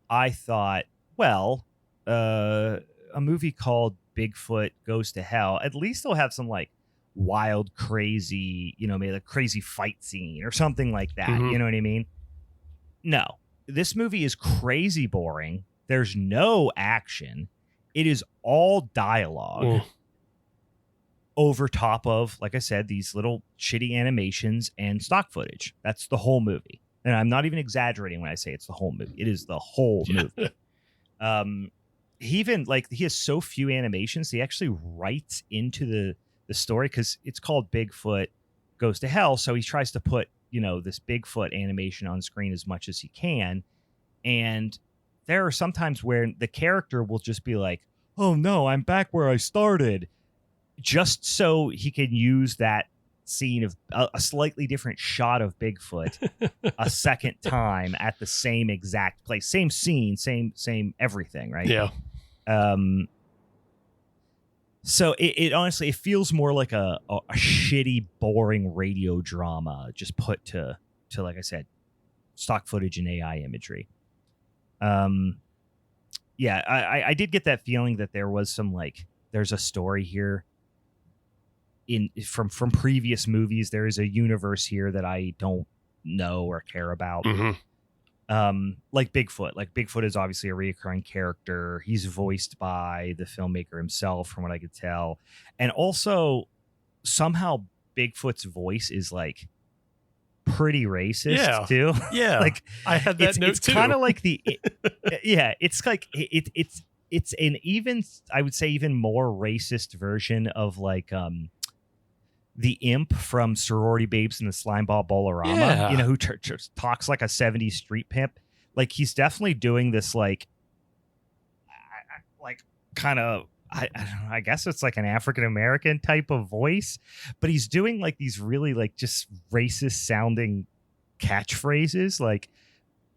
I thought, well, a movie called Bigfoot Goes to Hell, at least they'll have some like wild, crazy, maybe a crazy fight scene or something like that. You know what I mean? No, this movie is crazy boring. There's no action. It is all dialogue over top of, like I said, these little shitty animations and stock footage. That's the whole movie. And I'm not even exaggerating when I say it's the whole movie. It is the whole movie. He has so few animations. He actually writes into the story, because it's called Bigfoot Goes to Hell. So he tries to put, this Bigfoot animation on screen as much as he can. And there are sometimes where the character will just be like, oh no, I'm back where I started, just so he can use that scene of a slightly different shot of Bigfoot a second time at the same exact place, same scene, same everything. Right. Yeah. So it honestly, it feels more like a shitty, boring radio drama just put to, like I said, stock footage and AI imagery. Yeah, I did get that feeling that there was some there's a story here from previous movies. There is a universe here that I don't know or care about. Like Bigfoot. Like Bigfoot is obviously a reoccurring character. He's voiced by the filmmaker himself, from what I could tell. And also somehow Bigfoot's voice is like pretty racist too. Yeah. Like I had that note it's too. It's kind of like it's like it's an even, I would say, even more racist version of like the imp from Sorority Babes in the Slimeball Bolorama, who talks like a 70s street pimp. Like he's definitely doing this like kind of, I don't know, I guess it's like an African-American type of voice, but he's doing like these really like just racist sounding catchphrases. Like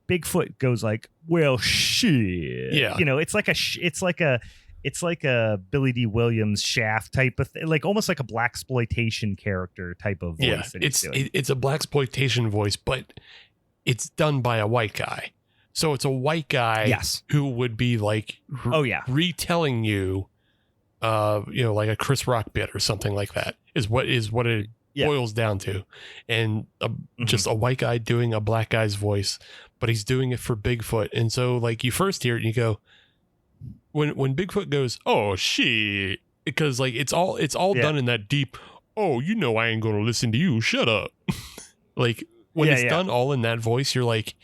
Bigfoot goes like, "Well, shit." Yeah. It's like a Billy D. Williams Shaft type of thing, like almost like a blaxploitation character type of voice. Yeah, it's a blaxploitation voice, but it's done by a white guy. So it's a white guy who would be like, retelling you, like a Chris Rock bit or something like that is what it boils down to. And just a white guy doing a black guy's voice, but he's doing it for Bigfoot. And so like you first hear it and you go, when Bigfoot goes, "Oh shit," because like it's all done in that deep, "Oh, I ain't gonna listen to you, shut up." Like when it's done all in that voice, you're like,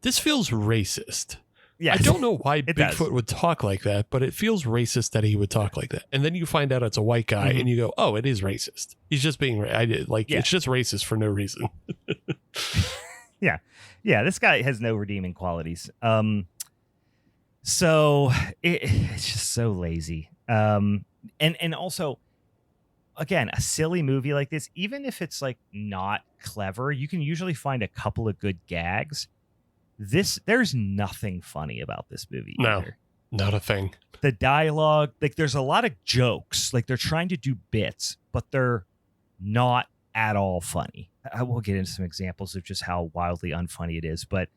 this feels racist. Yeah, I don't know why Bigfoot would talk like that, but it feels racist that he would talk like that. And then you find out it's a white guy, and you go, "Oh, it is racist. He's just being it's just racist for no reason." Yeah. This guy has no redeeming qualities. So it's just so lazy. And also, again, a silly movie like this, even if it's like not clever, you can usually find a couple of good gags. There's nothing funny about this movie either. Not a thing. The dialogue, like there's a lot of jokes, like they're trying to do bits, but they're not at all funny. I will get into some examples of just how wildly unfunny it is, but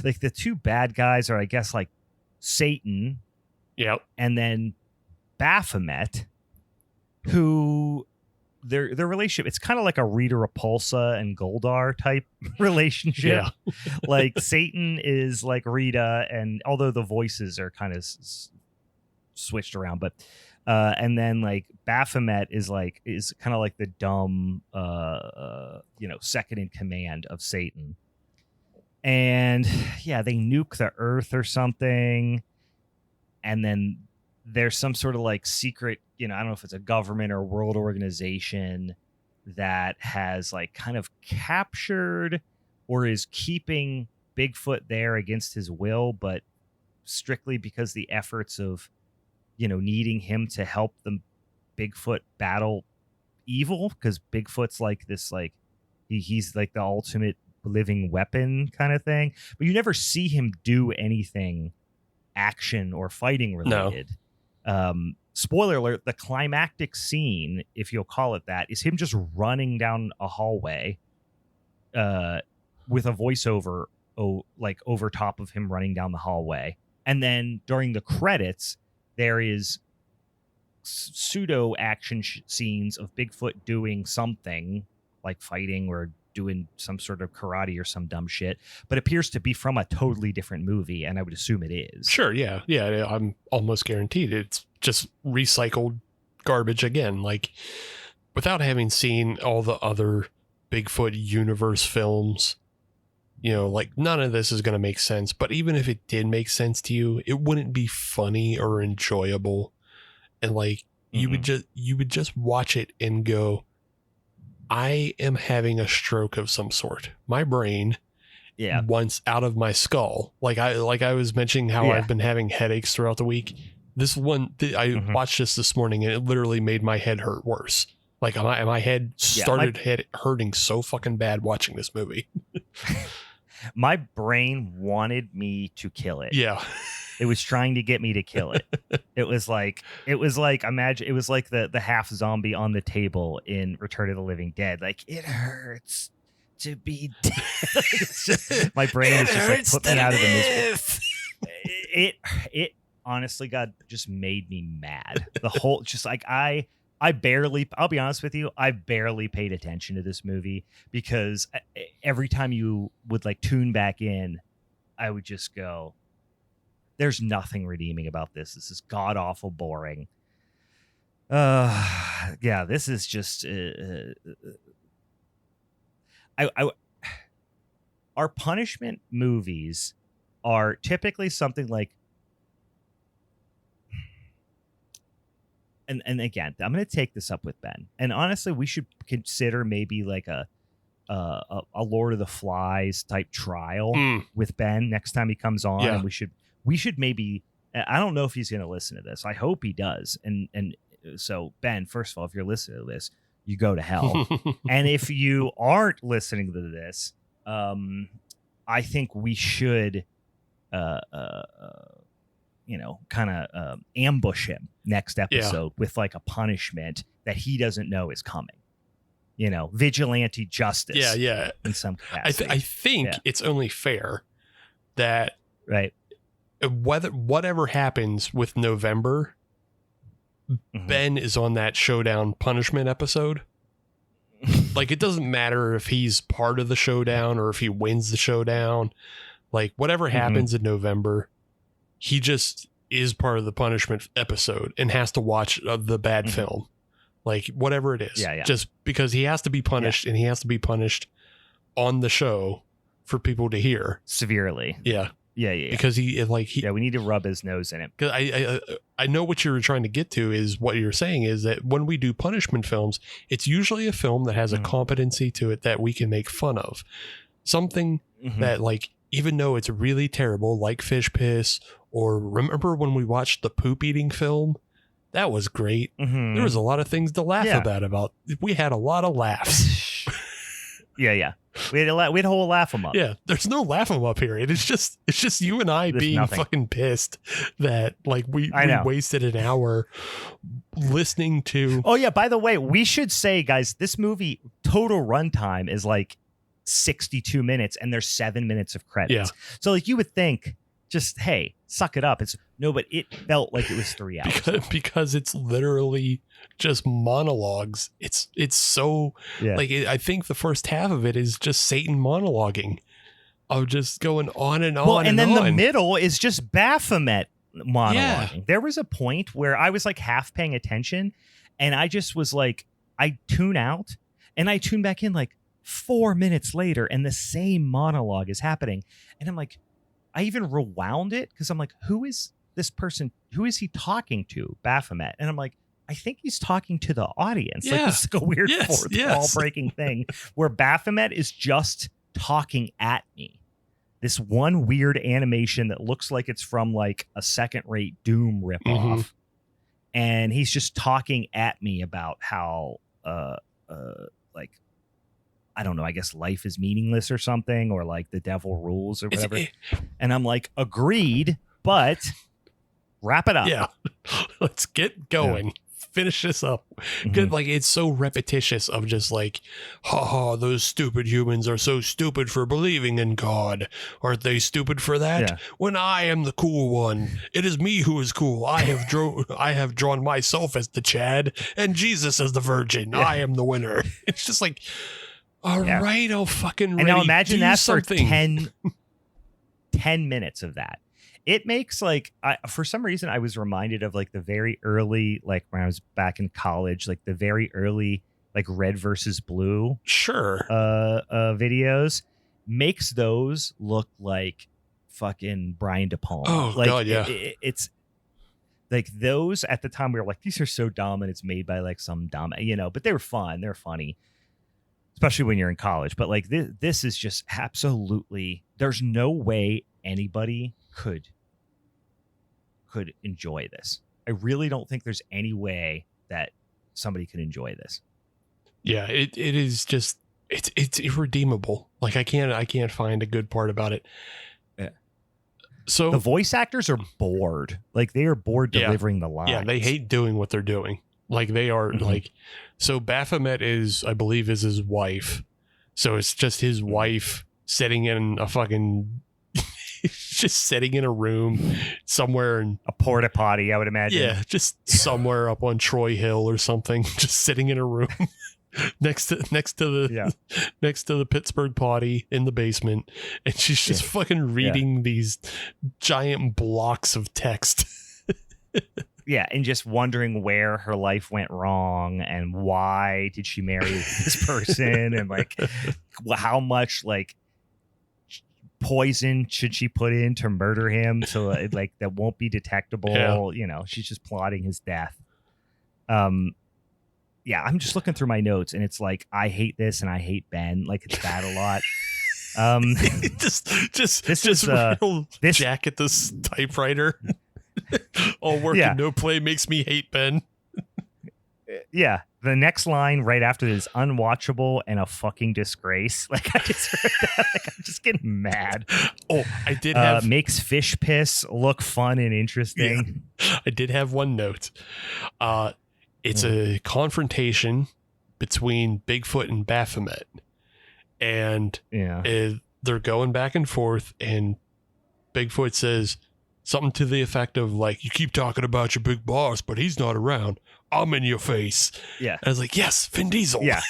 like the two bad guys are, I guess, like Satan, and then Baphomet, who their relationship, it's kind of like a Rita Repulsa and Goldar type relationship. Like Satan is like Rita, and although the voices are kind of switched around, but and then like Baphomet is kind of like the dumb second in command of Satan. And they nuke the earth or something. And then there's some sort of like secret, I don't know if it's a government or world organization that has like kind of captured or is keeping Bigfoot there against his will, but strictly because the efforts of, needing him to help them Bigfoot battle evil, because Bigfoot's like this, like he's like the ultimate living weapon kind of thing, but you never see him do anything action or fighting related. Spoiler alert, the climactic scene, if you'll call it that, is him just running down a hallway with a voiceover over top of him running down the hallway. And then during the credits, there is pseudo action scenes of Bigfoot doing something like fighting or doing some sort of karate or some dumb shit, but appears to be from a totally different movie, and I would assume it is. Sure, yeah. I'm almost guaranteed it's just recycled garbage again. Like, without having seen all the other Bigfoot universe films, like none of this is going to make sense. But even if it did make sense to you, it wouldn't be funny or enjoyable. And like you would just watch it and go, I am having a stroke of some sort. My brain wants out of my skull. Like I was mentioning how I've been having headaches throughout the week. This one, I watched this morning and it literally made my head hurt worse. Like my head started hurting so fucking bad watching this movie. My brain wanted me to kill it. Yeah. It was trying to get me to kill it. It was like imagine it was like the half zombie on the table in Return of the Living Dead. Like, it hurts to be dead. My brain is just like, put me out of the misery. It honestly, God, just made me mad. The whole, just like I'll be honest with you, I barely paid attention to this movie because every time you would like tune back in, I would just go, there's nothing redeeming about this. This is god awful boring. This is just our punishment movies are typically something like, and again, I'm going to take this up with Ben. And honestly, we should consider maybe like a Lord of the Flies type trial with Ben next time he comes on. Yeah. And we should maybe, I don't know if he's going to listen to this. I hope he does. And so Ben, first of all, if you're listening to this, you go to hell. And if you aren't listening to this, I think we should, kind of ambush him next episode with like a punishment that he doesn't know is coming. Vigilante justice. Yeah. In some capacity. I think it's only fair that whatever happens with November, Ben is on that showdown punishment episode. Like, it doesn't matter if he's part of the showdown or if he wins the showdown. Like, whatever happens in November, he just is part of the punishment episode and has to watch the bad film. Like, whatever it is. Yeah. Just because he has to be punished, and he has to be punished on the show for people to hear. Severely. Yeah. Because we need to rub his nose in it. Because I know what you're trying to get to is what you're saying is that when we do punishment films, it's usually a film that has a competency to it that we can make fun of. Something that, like, even though it's really terrible, like Fish Piss, or remember when we watched the poop eating film? That was great. There was a lot of things to laugh about. We had a lot of laughs. Yeah. We had a whole laugh 'em up. Yeah, there's no laugh 'em up here. It's just you and I being fucking pissed that like we wasted an hour listening to. Oh yeah, by the way, we should say, guys, this movie total runtime is like 62 minutes, and there's 7 minutes of credits. Yeah. So like you would think, just hey, suck it up. But it felt like it was 3 hours because it's literally just monologues. It's so I think the first half of it is just Satan monologuing of just going on and on. Well, and then the middle is just Baphomet monologuing. Yeah. There was a point where I was like half paying attention, and I just was like, I tune out and I tune back in like 4 minutes later, and the same monologue is happening, and I'm like, I even rewound it because I'm like, who is this person? Who is he talking to? Baphomet. And I'm like, I think he's talking to the audience. Yeah. Like, this is like a weird fourth wall breaking thing where Baphomet is just talking at me. This one weird animation that looks like it's from like a second-rate Doom ripoff. And he's just talking at me about how like, I don't know, I guess life is meaningless or something, or like the devil rules or whatever. And I'm like, agreed, but wrap it up. Yeah. Let's get going. Yeah. Finish this up. Good. Like, it's so repetitious of just like, those stupid humans are so stupid for believing in God. Aren't they stupid for that? Yeah. When I am the cool one, it is me who is cool. I have drawn myself as the Chad and Jesus as the virgin. Yeah. I am the winner. It's just like, all right, I'll fucking and now imagine that something. For 10 minutes of that. It makes like, for some reason, I was reminded of like the very early, like when I was back in college, like the very early, like Red versus Blue. Sure. Videos. Makes those look like fucking Brian De Palma. Oh, like, God, yeah. It's like those at the time we were like, these are so dumb, and it's made by like some dumb, but they were fun. They're funny. Especially when you're in college. But like this is just absolutely, there's no way anybody could enjoy this. I really don't think there's any way that somebody could enjoy this. Yeah, it is just it's irredeemable. Like I can't find a good part about it. Yeah. So the voice actors are bored. Like they are bored delivering the lines. Yeah, they hate doing what they're doing. Like they are like, so Baphomet I believe is his wife. So it's just his wife sitting in a fucking, just sitting in a room somewhere in a porta potty, I would imagine. Yeah, just somewhere up on Troy Hill or something, just sitting in a room next to the Pittsburgh potty in the basement, and she's just fucking reading these giant blocks of text. Yeah, and just wondering where her life went wrong and why did she marry this person, and like how much like poison should she put in to murder him so like that won't be detectable. She's just plotting his death. I'm just looking through my notes, and it's like, I hate this and I hate Ben. Like, it's bad a lot. Jack at this typewriter. All work and no play makes me hate Ben. Yeah. the next line right after this, unwatchable and a fucking disgrace. Like I just heard that. Like I'm just getting mad. Oh, I did have makes fish piss look fun and interesting. Yeah, I did have one note. It's a confrontation between Bigfoot and Baphomet, and they're going back and forth, and Bigfoot says something to the effect of like, "You keep talking about your big boss, but he's not around. I'm in your face." Yeah. I was like, yes, Vin Diesel. Yeah.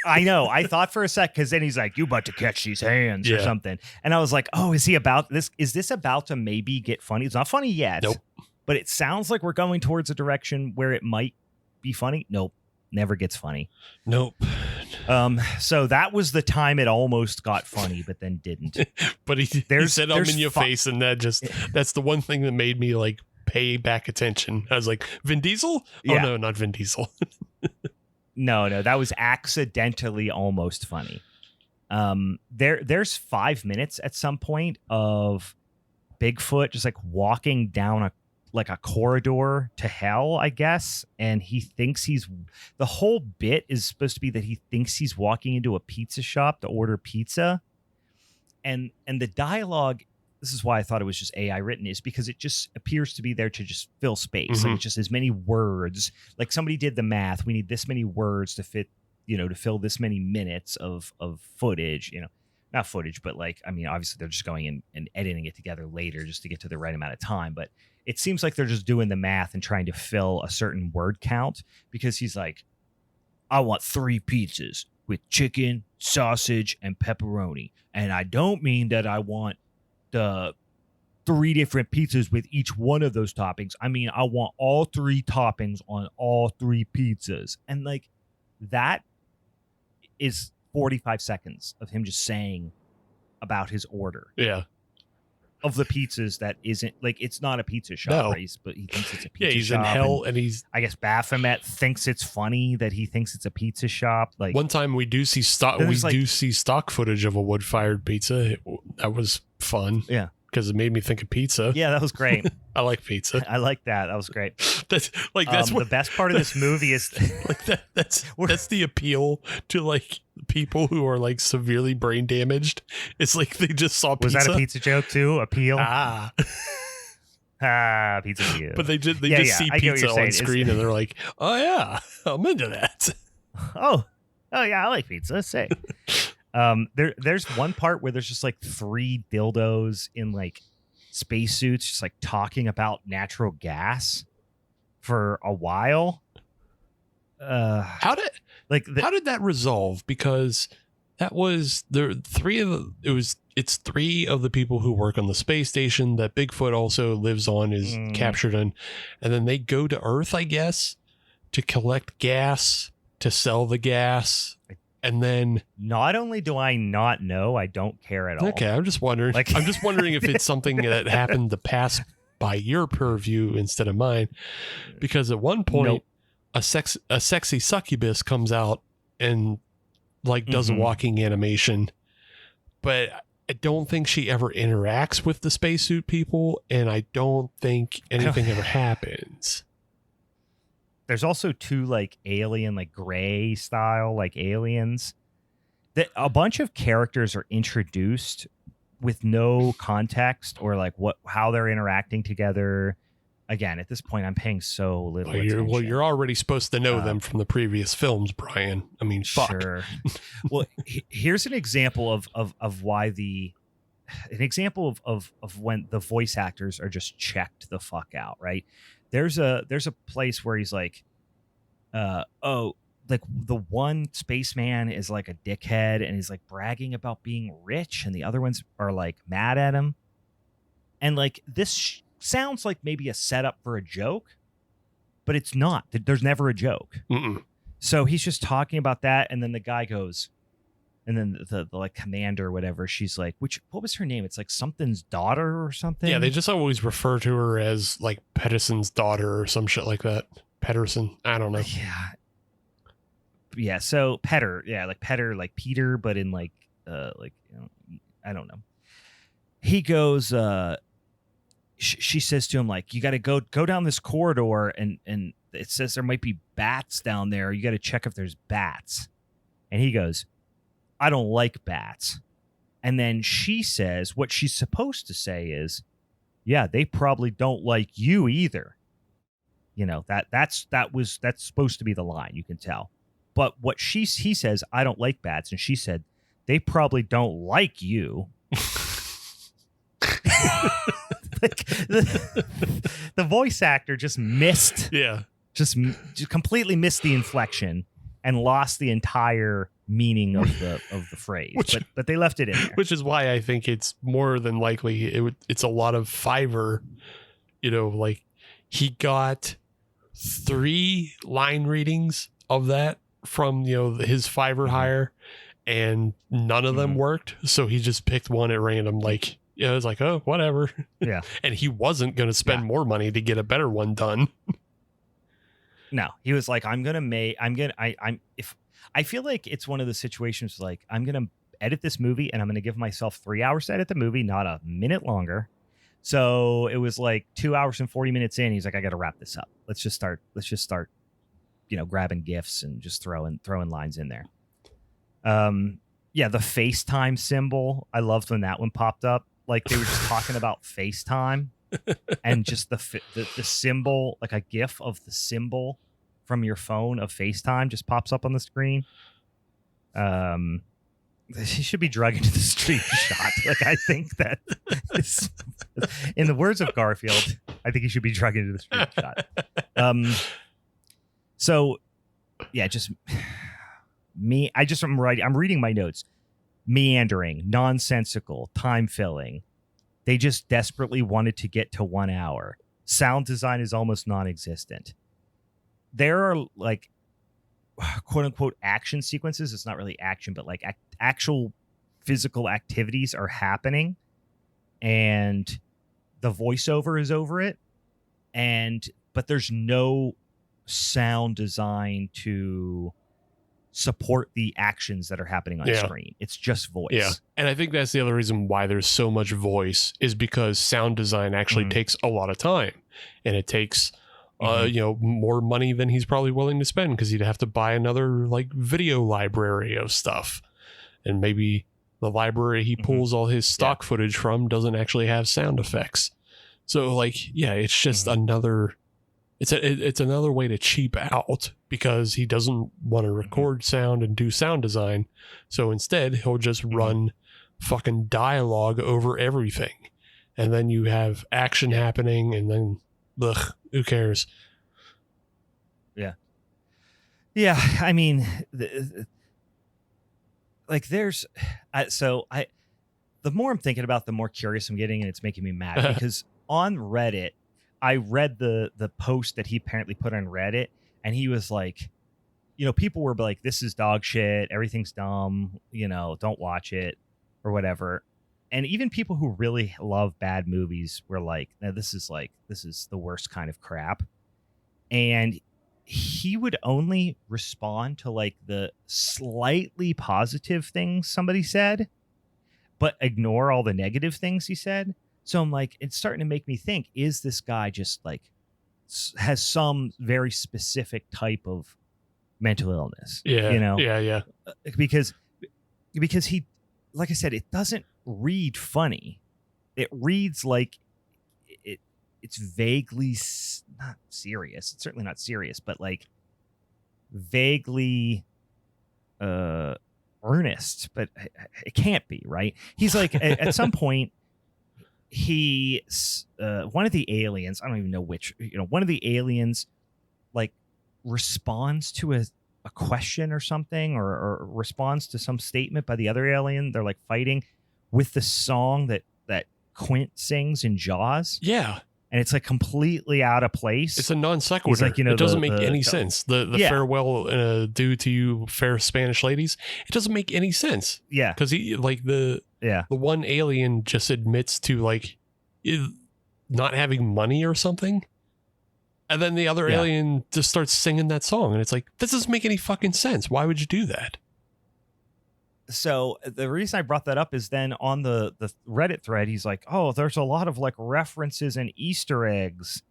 I know. I thought for a sec, because then he's like, "You about to catch these hands," or something. And I was like, oh, is he about this? Is this about to maybe get funny? It's not funny yet. Nope. But it sounds like we're going towards a direction where it might be funny. Nope. Never gets funny. Nope. So that was the time it almost got funny, but then didn't. But he said, "I'm in your face," and that's the one thing that made me like pay back attention. I was like, Vin Diesel? Oh no, not Vin Diesel. No, that was accidentally almost funny. There's 5 minutes at some point of Bigfoot just like walking down a corridor to hell, I guess, and he thinks the whole bit is supposed to be that he thinks he's walking into a pizza shop to order pizza, and the dialogue, this is why I thought it was just AI written, is because it just appears to be there to just fill space. Mm-hmm. Like it's just as many words, like somebody did the math, we need this many words to fit, to fill this many minutes of footage, not footage, but like, I mean, obviously they're just going in and editing it together later just to get to the right amount of time. But it seems like they're just doing the math and trying to fill a certain word count, because he's like, "I want 3 pizzas with chicken, sausage, and pepperoni. And I don't mean that I want the 3 different pizzas with each one of those toppings. I mean, I want all 3 toppings on all 3 pizzas." And like, that is 45 seconds of him just saying about his order. Yeah. Of the pizzas that isn't, like, it's not a pizza shop, right? But he thinks it's a pizza shop. Yeah, he's in hell, and I guess Baphomet thinks it's funny that he thinks it's a pizza shop. Like, one time we do see stock footage of a wood-fired pizza. That was fun. Yeah. Because it made me think of pizza. Yeah, that was great. I like pizza. I like that. That was great. That's the best part of this movie is like that. That's the appeal to like people who are like severely brain damaged. It's like they just saw pizza. Was that a pizza joke too? Appeal. Pizza. View. But they just see pizza on screen and they're like, "Oh yeah, I'm into that." Oh yeah, I like pizza. Say. There's one part where there's just like 3 dildos in like spacesuits just like talking about natural gas for a while. How did that resolve? Because that was it's 3 of the people who work on the space station that Bigfoot also lives on, is captured in, and then they go to Earth, I guess, to collect gas, to sell the gas. And then, not only do I not know, I don't care at all. Okay, I'm just wondering. I'm just wondering if it's something that happened to pass by your purview instead of mine, because at one point, a sexy succubus comes out and like does a walking animation, but I don't think she ever interacts with the spacesuit people, and I don't think anything ever happens. There's also 2 like alien, like gray style, like aliens. That a bunch of characters are introduced with no context or like how they're interacting together. Again, at this point, I'm paying so little attention. You're already supposed to know them from the previous films, Brian. I mean, fuck. Sure. Well, here's an example of why an example of when the voice actors are just checked the fuck out, right? There's a place where he's like, like the one spaceman is like a dickhead and he's like bragging about being rich, and the other ones are like mad at him. And like this sounds like maybe a setup for a joke, but it's not. There's never a joke. Mm-mm. So he's just talking about that, and then the guy goes, and then the like commander or whatever, she's like, what was her name? It's like something's daughter or something. Yeah, they just always refer to her as like Pedersen's daughter or some shit like that. Pedersen, I don't know. Yeah. So Petter, like Petter, like Peter, but in like I don't know. He goes, she says to him like, "You got to go down this corridor and it says there might be bats down there. You got to check if there's bats. And he goes, I don't like bats. And then she says what she's supposed to say is, yeah, they probably don't like you either. You know, that's supposed to be the line, you can tell. But what he says, I don't like bats, and she said, they probably don't like you. Like, the voice actor just missed. Yeah. Just completely missed the inflection and lost the entire meaning of the phrase. But they left it in there. Which is why I think it's more than likely it's a lot of Fiverr. You know, like he got 3 line readings of that from, you know, his Fiverr hire, and none of them worked. So he just picked one at random. Like, yeah, it was like, oh, whatever. Yeah. And he wasn't going to spend more money to get a better one done. No, he was like, I feel like it's one of the situations like, I'm going to edit this movie and I'm going to give myself 3 hours to edit the movie, not a minute longer. So it was like 2 hours and 40 minutes in. He's like, I got to wrap this up. Let's just start, you know, grabbing GIFs and just throwing lines in there. Yeah. The FaceTime symbol. I loved when that one popped up. Like they were just talking about FaceTime and just the symbol, like a GIF of the symbol from your phone of FaceTime just pops up on the screen. He should be drug into the street shot. Like I think that in the words of Garfield, I think he should be drug into the street shot. So yeah, just me. I'm reading my notes. Meandering, nonsensical, time filling. They just desperately wanted to get to 1 hour. Sound design is almost non-existent. There are like quote unquote action sequences. It's not really action, but like actual physical activities are happening, and the voiceover is over it. But there's no sound design to support the actions that are happening on screen. It's just voice. Yeah. And I think that's the other reason why there's so much voice is because sound design actually takes a lot of time, and it takes you know, more money than he's probably willing to spend, because he'd have to buy another like video library of stuff, and maybe the library he pulls all his stock footage from doesn't actually have sound effects. So like, yeah, it's just another it's another way to cheap out, because he doesn't want to record sound and do sound design. So instead he'll just run fucking dialogue over everything, and then you have action happening, and then who cares? Yeah. I mean, like there's, the more I'm thinking about, the more curious I'm getting, and it's making me mad because on Reddit, I read the post that he apparently put on Reddit, and he was like, you know, people were like, this is dog shit. Everything's dumb. You know, don't watch it or whatever. And even people who really love bad movies were like, no, this is the worst kind of crap. And he would only respond to like the slightly positive things somebody said, but ignore all the negative things he said. So I'm like, it's starting to make me think, is this guy just like has some very specific type of mental illness? Yeah. You know? Yeah. Because he, like I said, it doesn't read funny. It reads like it's vaguely not serious. It's certainly not serious, but like vaguely earnest, but it can't be, right? He's like at some point he one of the aliens, I don't even know which, you know, one of the aliens like responds to a question or something, or responds to some statement by the other alien. They're like fighting with the song that Quint sings in Jaws. Yeah. And it's like completely out of place. It's a non sequitur. Like, you know, it doesn't make any sense. The farewell due to you fair Spanish ladies. It doesn't make any sense. Yeah. Because he like the one alien just admits to like not having money or something. And then the other alien just starts singing that song. And it's like, this doesn't make any fucking sense. Why would you do that? So the reason I brought that up is then on the Reddit thread, he's like, oh, there's a lot of like references and Easter eggs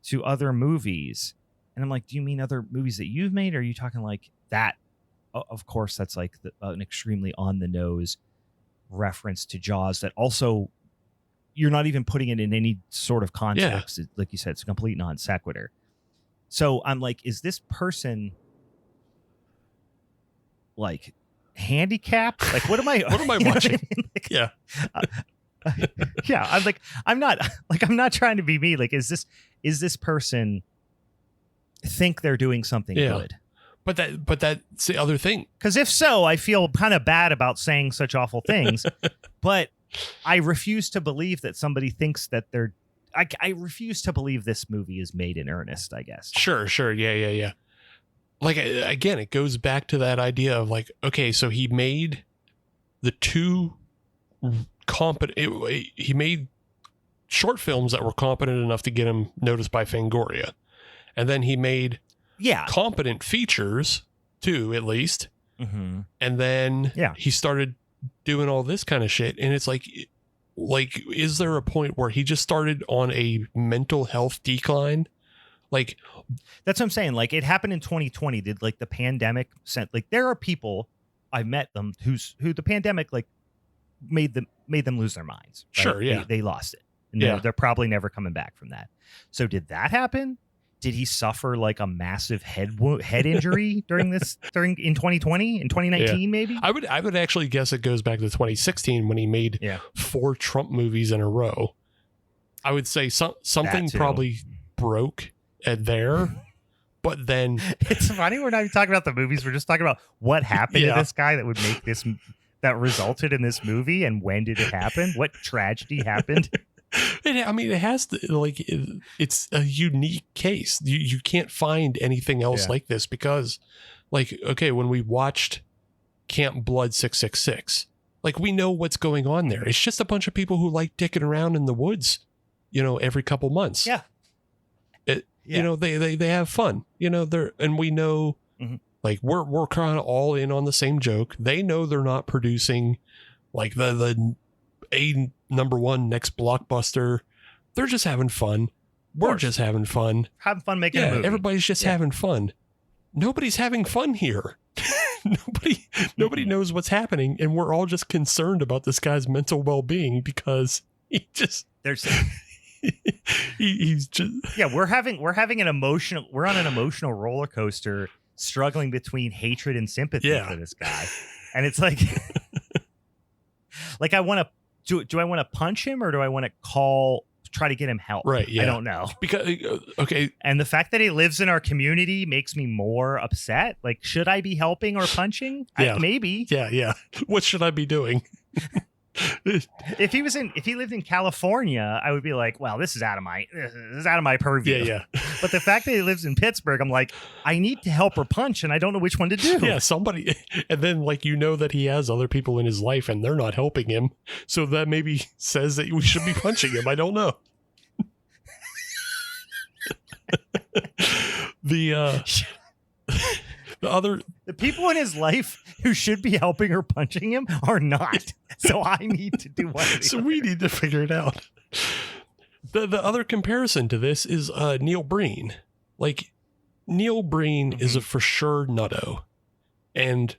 to other movies. And I'm like, do you mean other movies that you've made? Or are you talking like that? Of course, that's like an extremely on the nose reference to Jaws that also you're not even putting it in any sort of context. Yeah. Like you said, it's a complete non sequitur. So I'm like, is this person like handicapped? Like, what am I? What am I watching? Like, yeah. Yeah. I'm like, I'm not trying to be me. Like, is this person think they're doing something good? But that's the other thing. Because if so, I feel kind of bad about saying such awful things. But I refuse to believe that somebody thinks that they're. I refuse to believe this movie is made in earnest, I guess. Sure. Yeah. Like, again, it goes back to that idea of like, okay, so he made the two competent. He made short films that were competent enough to get him noticed by Fangoria, and then he made competent features too, at least. Mm-hmm. And then he started doing all this kind of shit. And it's like, is there a point where he just started on a mental health decline? Like, that's what I'm saying. Like, it happened in 2020. Did like the pandemic sent, like, there are people I met them who the pandemic like made them lose their minds. Right? Sure. Yeah. They lost it. And they're probably never coming back from that. So did that happen? Did he suffer like a massive head injury in 2020, in 2019, maybe? I would actually guess it goes back to 2016 when he made 4 Trump movies in a row. I would say something probably broke there, but then it's funny we're not even talking about the movies. We're just talking about what happened to this guy that would make this, that resulted in this movie, and when did it happen? What tragedy happened? It has to, like, it's a unique case. You can't find anything else like this because, like, okay, when we watched Camp Blood 666, like, we know what's going on there. It's just a bunch of people who like dicking around in the woods, every couple months. Yeah. They have fun, and we know, like, we're kind of all in on the same joke. They know they're not producing like the number one next blockbuster. They're just having fun. We're just having fun. Having fun making a movie. Everybody's just having fun. Nobody's having fun here. Nobody knows what's happening, and we're all just concerned about this guy's mental well-being because he's just we're on an emotional roller coaster, struggling between hatred and sympathy for this guy. And it's like like, I want to do I want to punch him, or do I want to try to get him help? Right. Yeah. I don't know. Because, okay. And the fact that he lives in our community makes me more upset. Like, should I be helping or punching? Yeah. Maybe. Yeah. What should I be doing? If he lived in California, I would be like, well, this is out of my purview. Yeah. But the fact that he lives in Pittsburgh, I'm like, I need to help or punch, and I don't know which one to do. Yeah, somebody, and then like, that he has other people in his life and they're not helping him, so that maybe says that we should be punching him. I don't know. The people in his life who should be helping or punching him are not. So I need to do one. So we need to figure it out. The other comparison to this is Neil Breen. Like, Neil Breen is a for sure nutto, and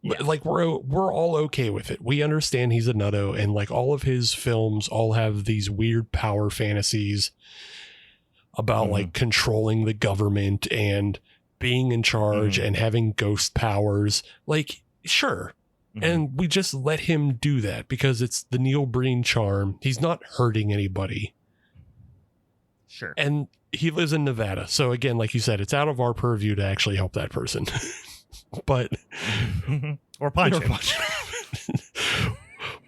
like we're all okay with it. We understand he's a nutto, and like all of his films all have these weird power fantasies about like controlling the government and being in charge and having ghost powers. Like, sure. And we just let him do that because it's the Neil Breen charm. He's not hurting anybody. Sure. And he lives in Nevada. So again, like you said, it's out of our purview to actually help that person. But or punch him.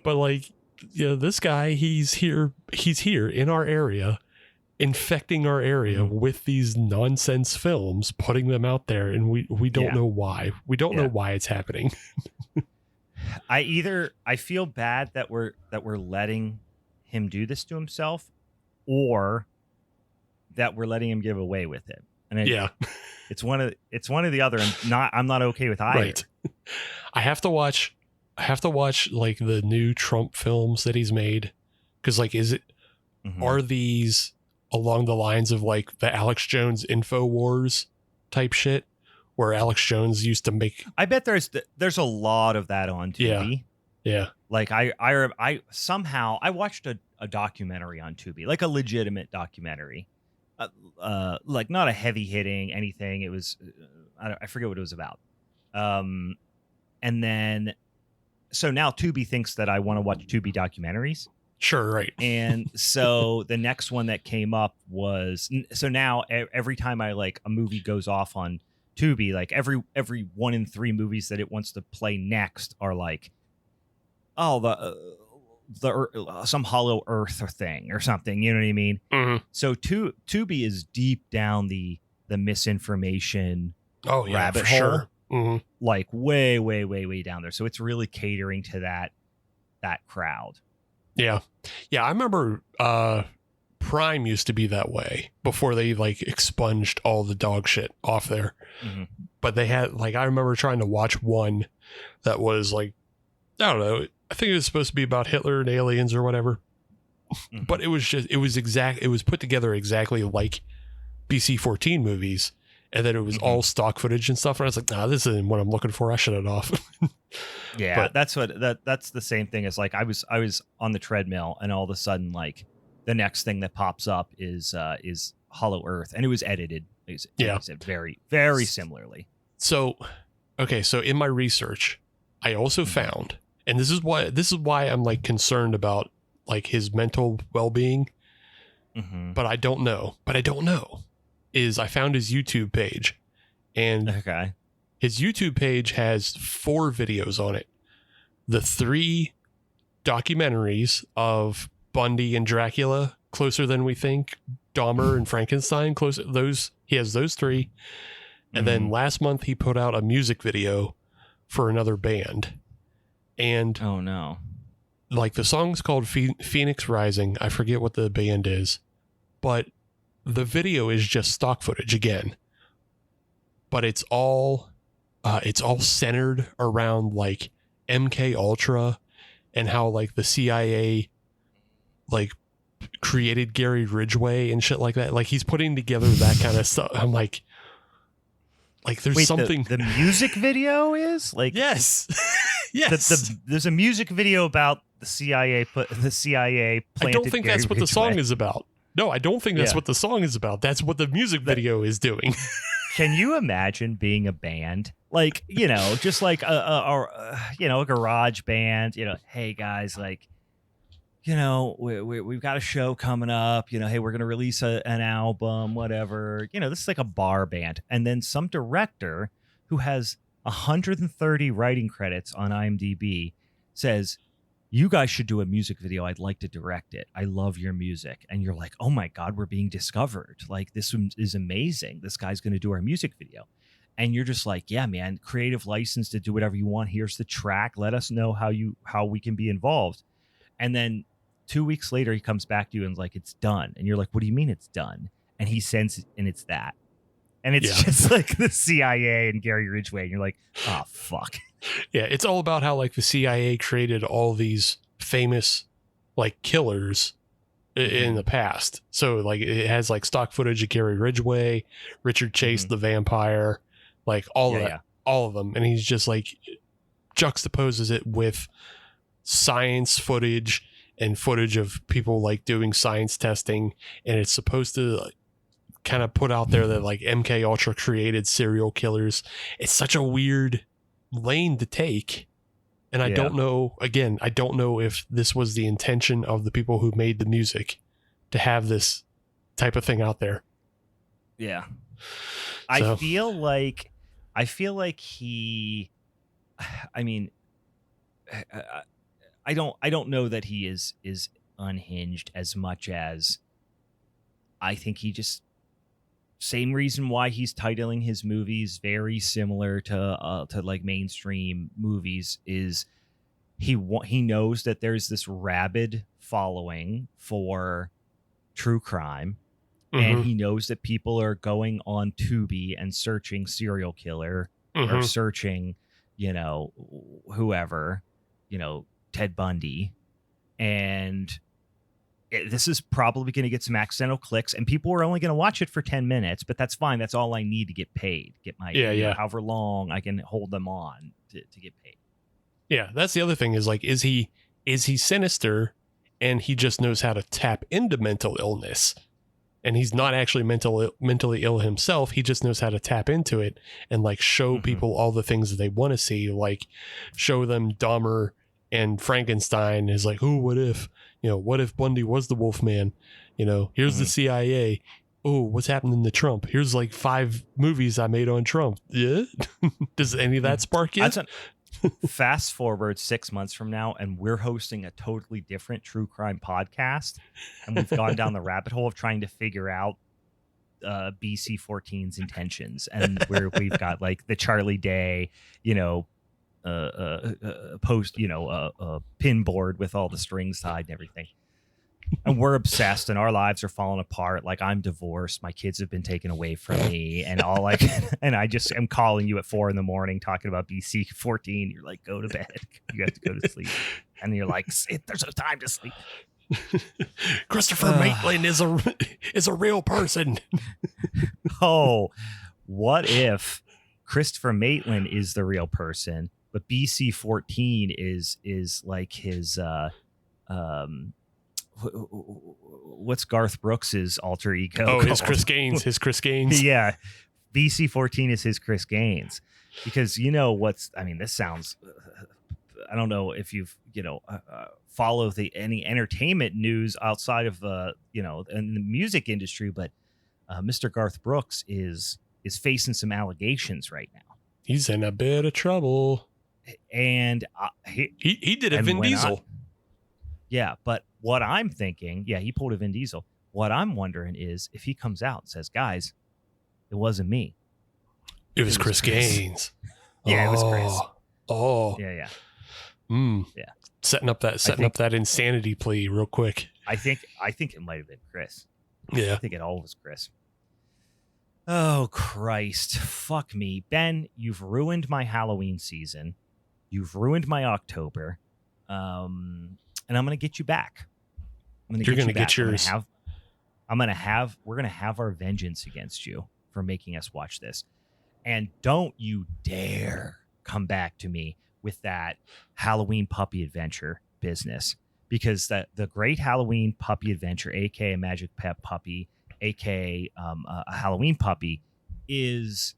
But like, this guy, he's here in our area, infecting our area with these nonsense films, putting them out there, and we don't know why. We don't know why it's happening. I feel bad that we're letting him do this to himself, or that we're letting him give away with it. And it's one of the other. I'm not okay with either. Right. I have to watch like the new Trump films that he's made, because like, are these along the lines of like the Alex Jones InfoWars type shit, where Alex Jones used to make. I bet there's a lot of that on Tubi. Yeah. Like I somehow I watched a documentary on Tubi, like a legitimate documentary, like not a heavy hitting anything. It was I forget what it was about. And then so now Tubi thinks that I want to watch Tubi documentaries. Sure, right. And so the next one that came up was, so now every time I like a movie goes off on Tubi, like every 1 in 3 movies that it wants to play next are like, oh, some Hollow Earth thing or something, you know what I mean? Mm-hmm. So Tubi is deep down the misinformation rabbit hole, sure. Mm-hmm. like way down there. So it's really catering to that crowd. Yeah. I remember Prime used to be that way before they like expunged all the dog shit off there. Mm-hmm. But they had like, I remember trying to watch one that was like, I don't know, I think it was supposed to be about Hitler and aliens or whatever. Mm-hmm. But it was put together exactly like BC-14 movies. And then it was all stock footage and stuff. And I was like, nah, this isn't what I'm looking for. I shut it off. Yeah, but that's the same thing as like I was on the treadmill and all of a sudden like the next thing that pops up is Hollow Earth, and it was edited. It was very, very similarly. So, okay, so in my research, I also found, and this is why I'm like concerned about like his mental well-being. Mm-hmm. But I don't know. Is I found his YouTube page, and his YouTube page has 4 videos on it. The 3 documentaries of Bundy and Dracula, Closer Than We Think, Dahmer and Frankenstein, he has those 3. And then last month he put out a music video for another band. And oh no. Like the song's called Phoenix Rising. I forget what the band is, but the video is just stock footage again. But it's all centered around like MK Ultra and how like the CIA like created Gary Ridgway and shit like that. Like he's putting together that kind of stuff. I'm like there's something. The music video is like yes. There's a music video about the CIA planted. I don't think Gary that's what Ridgway. the song is about. No, I don't think that's what the song is about. That's what the music video is doing. Can you imagine being a band? Like, you know, just like a garage band, you know, hey guys, like, you know, we've got a show coming up, you know, hey, we're going to release an album, whatever. You know, this is like a bar band. And then some director who has 130 writing credits on IMDb says, you guys should do a music video. I'd like to direct it. I love your music. And you're like, oh my God, we're being discovered. Like, this is amazing. This guy's going to do our music video. And you're just like, yeah, man, creative license to do whatever you want. Here's the track. Let us know how we can be involved. And then 2 weeks later, he comes back to you and is like, it's done. And you're like, what do you mean it's done? And he sends it, and it's that. And it's just like the CIA and Gary Ridgway. And you're like, oh, fuck. Yeah, it's all about how like the CIA created all these famous like killers in the past. So like it has like stock footage of Gary Ridgway, Richard Chase, the vampire, like all of them. And he's just like juxtaposes it with science footage and footage of people like doing science testing. And it's supposed to like, kind of put out there that like MK Ultra created serial killers. It's such a weird lane to take. And I don't know if this was the intention of the people who made the music to have this type of thing out there. Yeah. So. I feel like he, I mean, I don't know that he is unhinged as much as I think he just, same reason why he's titling his movies very similar to like mainstream movies is he knows that there's this rabid following for true crime, and he knows that people are going on Tubi and searching serial killer or searching, you know, whoever, you know, Ted Bundy, and this is probably going to get some accidental clicks, and people are only going to watch it for 10 minutes, but that's fine. That's all I need to get paid, get my, however long I can hold them on to get paid. Yeah. That's the other thing is like, is he sinister and he just knows how to tap into mental illness, and he's not actually mentally ill himself. He just knows how to tap into it and like show people all the things that they want to see, like show them Dahmer and Frankenstein is like, oh, what if Bundy was the Wolfman? Here's the CIA. Oh, what's happening to Trump? Here's like 5 movies I made on Trump. Yeah. Does any of that spark you? Fast forward 6 months from now, and we're hosting a totally different true crime podcast, and we've gone down the rabbit hole of trying to figure out BC-14's intentions, and where we've got like the Charlie Day, post, pin board with all the strings tied and everything. And we're obsessed, and our lives are falling apart. Like, I'm divorced, my kids have been taken away from me, and and I just am calling you at 4 a.m. talking about BC-14. You're like, go to bed. You have to go to sleep. And you're like, there's no time to sleep. Christopher Maitland is a real person. Oh, what if Christopher Maitland is the real person, but BC-14 is like his what's Garth Brooks's alter ego? Oh, his Chris Gaines. Yeah, BC-14 is his Chris Gaines, because this sounds. I don't know if you've follow any entertainment news outside of in the music industry, but Mr. Garth Brooks is facing some allegations right now. He's in a bit of trouble, and he did a Vin Diesel. Yeah, but what I'm thinking, he pulled a Vin Diesel. What I'm wondering is if he comes out and says, guys, it wasn't me. It was Chris Gaines. Yeah, it was Chris. Oh. Yeah. Yeah. Setting up that insanity plea real quick. I think it might have been Chris. Yeah. I think it all was Chris. Oh, Christ. Fuck me. Ben, you've ruined my Halloween season. You've ruined my October. And I'm going to get you back. You're going to get yours. We're going to have our vengeance against you for making us watch this. And don't you dare come back to me with that Halloween puppy adventure business, because the great Halloween puppy adventure, aka Magic Pet Puppy, aka a Halloween puppy, is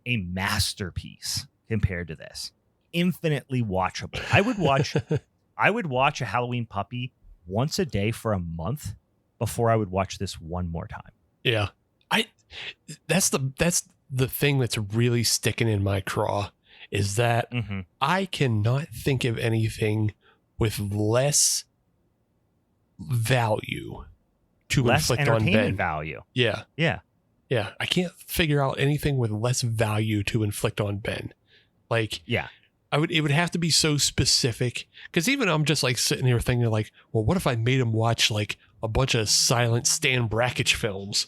a masterpiece compared to this. Infinitely watchable. I would watch a Halloween puppy once a day for a month before I would watch this one more time. Yeah. That's the thing that's really sticking in my craw, is that I cannot think of anything with less value to inflict on Ben. Value. Yeah. I can't figure out anything with less value to inflict on Ben. Like, yeah. It would have to be so specific, because even I'm just like sitting here thinking like, well, what if I made him watch like a bunch of silent Stan Brakhage films?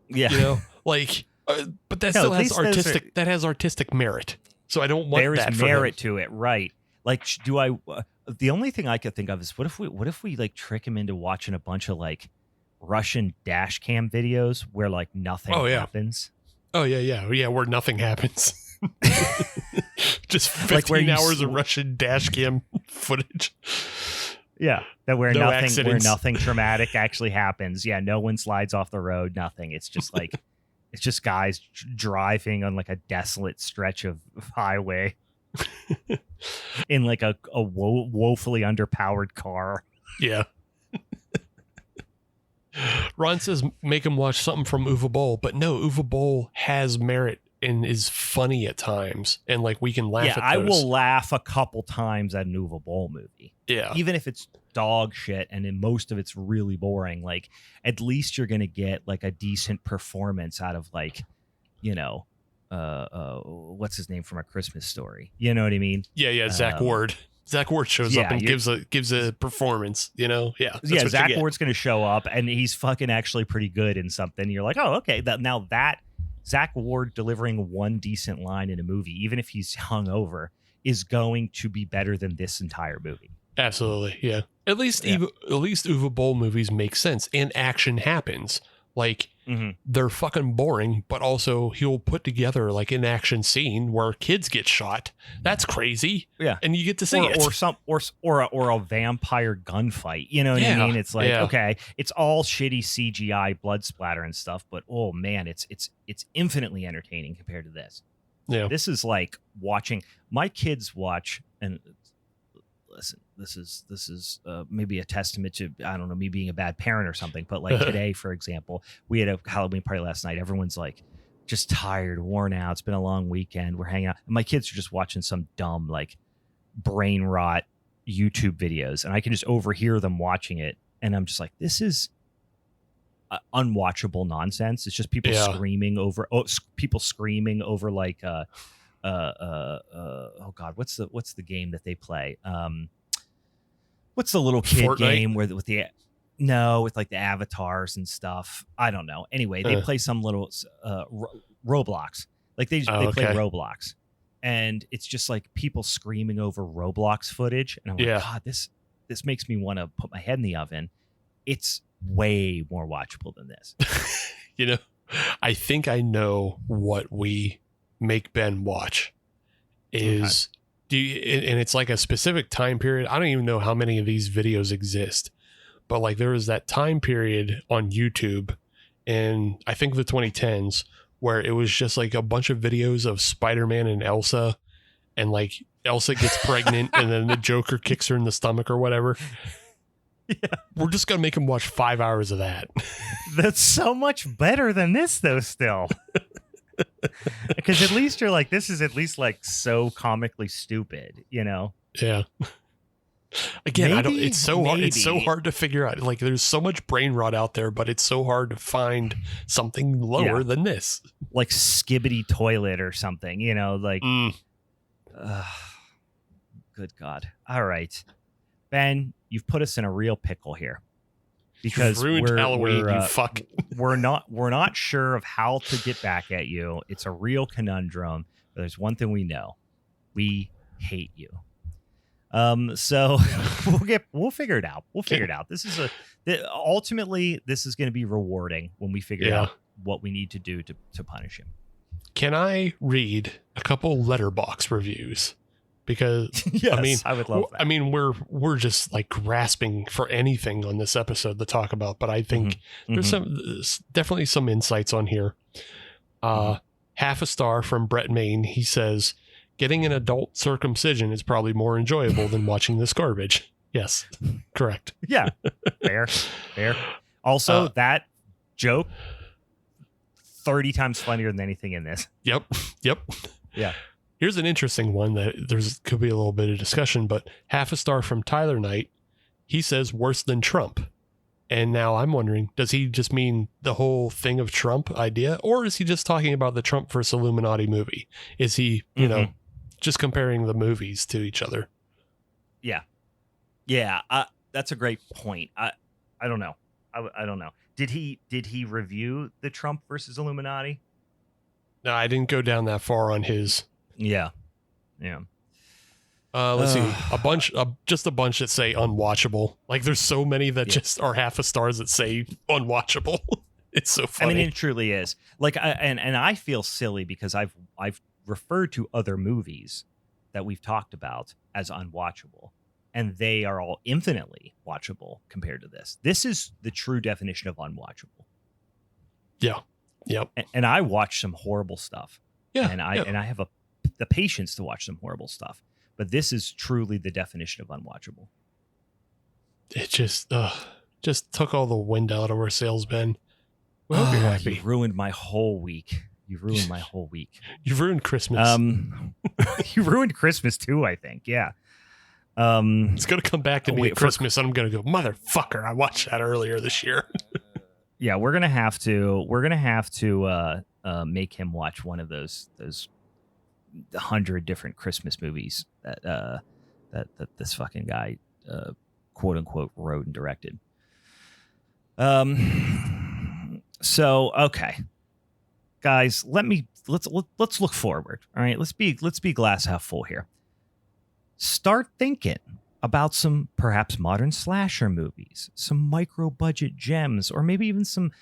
Yeah. But that still has artistic merit. So I don't want that. There's merit to it, right? Like, the only thing I could think of is what if we like trick him into watching a bunch of like Russian dash cam videos where like nothing happens. Oh yeah, where nothing happens. Just 15 hours of Russian dash cam footage. Yeah, that where nothing traumatic actually happens. Yeah, no one slides off the road. Nothing. It's just like it's just guys driving on like a desolate stretch of highway in like a woefully underpowered car. Yeah. Ron says make him watch something from Uwe Boll, but no, Uwe Boll has merit and is funny at times, and like we can laugh at those. I will laugh a couple times at an Uwe Boll movie. Yeah. Even if it's dog shit and in most of it's really boring, like at least you're gonna get like a decent performance out of like, what's his name from A Christmas Story? You know what I mean? Yeah, Zach Ward. Zach Ward shows up and gives a performance, Yeah. Zach Ward's going to show up and he's fucking actually pretty good in something. You're like, oh, okay. That Zach Ward delivering one decent line in a movie, even if he's hungover, is going to be better than this entire movie. Absolutely. Yeah. At least Uwe Boll movies make sense and action happens. Like they're fucking boring, but also he'll put together like an action scene where kids get shot. That's crazy. Yeah. And you get to see it. Or a vampire gunfight. You know what I mean? It's like, okay, it's all shitty CGI blood splatter and stuff, but oh man, it's infinitely entertaining compared to this. Yeah. This is like watching my kids watch, and listen, this is maybe a testament to, I don't know, me being a bad parent or something, but like today, for example, we had a Halloween party last night. Everyone's like just tired, worn out. It's been a long weekend. We're hanging out. And my kids are just watching some dumb like brain rot YouTube videos, and I can just overhear them watching it. And I'm just like, this is unwatchable nonsense. It's just people screaming over like oh god, what's the game that they play? What's the little kid Fortnite? Game with like the avatars and stuff? I don't know. Anyway, they play some little Roblox. Like they play Roblox, and it's just like people screaming over Roblox footage, and I'm like, God, this makes me want to put my head in the oven. It's way more watchable than this. You know, I think I know what we make Ben watch is and it's like a specific time period. I don't even know how many of these videos exist, but like there was that time period on YouTube in I think the 2010s where it was just like a bunch of videos of Spider-Man and Elsa, and like Elsa gets pregnant and then the Joker kicks her in the stomach or whatever. Yeah. We're just gonna make him watch 5 hours of that. That's so much better than this though still. Because at least you're like, this is at least like so comically stupid, you know? Yeah. Again, it's so hard to figure out. Like there's so much brain rot out there, but it's so hard to find something lower than this. Like Skibbity Toilet or something, you know, like good God. All right. Ben, you've put us in a real pickle here. Because ruined Halloween, you fuck. we're not sure of how to get back at you. It's a real conundrum. But there's one thing we know: we hate you. So we'll figure it out. We'll figure it out. This is ultimately this is going to be rewarding when we figure out what we need to do to punish him. Can I read a couple Letterboxd reviews? Because yes, I would love that. I mean, we're just like grasping for anything on this episode to talk about, but I think there's definitely some insights on here. Half a star from Brett Main. He says, getting an adult circumcision is probably more enjoyable than watching this garbage. Yes, correct. Yeah, fair. Also, that joke 30 times funnier than anything in this. Yep. Yeah. Here's an interesting one that could be a little bit of discussion, but half a star from Tyler Knight. He says worse than Trump. And now I'm wondering, does he just mean the whole thing of Trump idea, or is he just talking about the Trump versus Illuminati movie? Is he, you know, just comparing the movies to each other? Yeah. That's a great point. I don't know. I don't know. Did he review the Trump versus Illuminati? No, I didn't go down that far on his. Yeah. Let's see. Just a bunch that say unwatchable. Like there's so many that just are half a stars that say unwatchable. It's so funny. I mean, it truly is. Like, and I feel silly because I've referred to other movies that we've talked about as unwatchable, and they are all infinitely watchable compared to this. This is the true definition of unwatchable. Yeah. Yep. And I watch some horrible stuff. Yeah. And I have the patience to watch some horrible stuff. But this is truly the definition of unwatchable. It just took all the wind out of our sails, Ben. We hope you're happy. You ruined my whole week. You've ruined Ruined Christmas. You ruined Christmas too, I think. Yeah. It's gonna come back to me at Christmas, and I'm gonna go, motherfucker, I watched that earlier this year. Yeah, we're gonna have to make him watch one of those 100 different Christmas movies that this fucking guy quote unquote wrote and directed. So okay, guys, let's look forward. All right, let's be glass half full here. Start thinking about some perhaps modern slasher movies, some micro budget gems, or maybe even some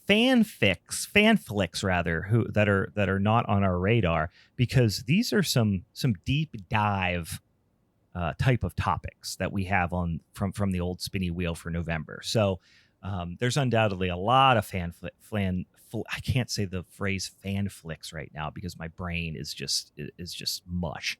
fan flicks rather, that are not on our radar, because these are some deep dive type of topics that we have on from the old spinny wheel for November. So there's undoubtedly a lot of I can't say the phrase fan flicks right now because my brain is just mush.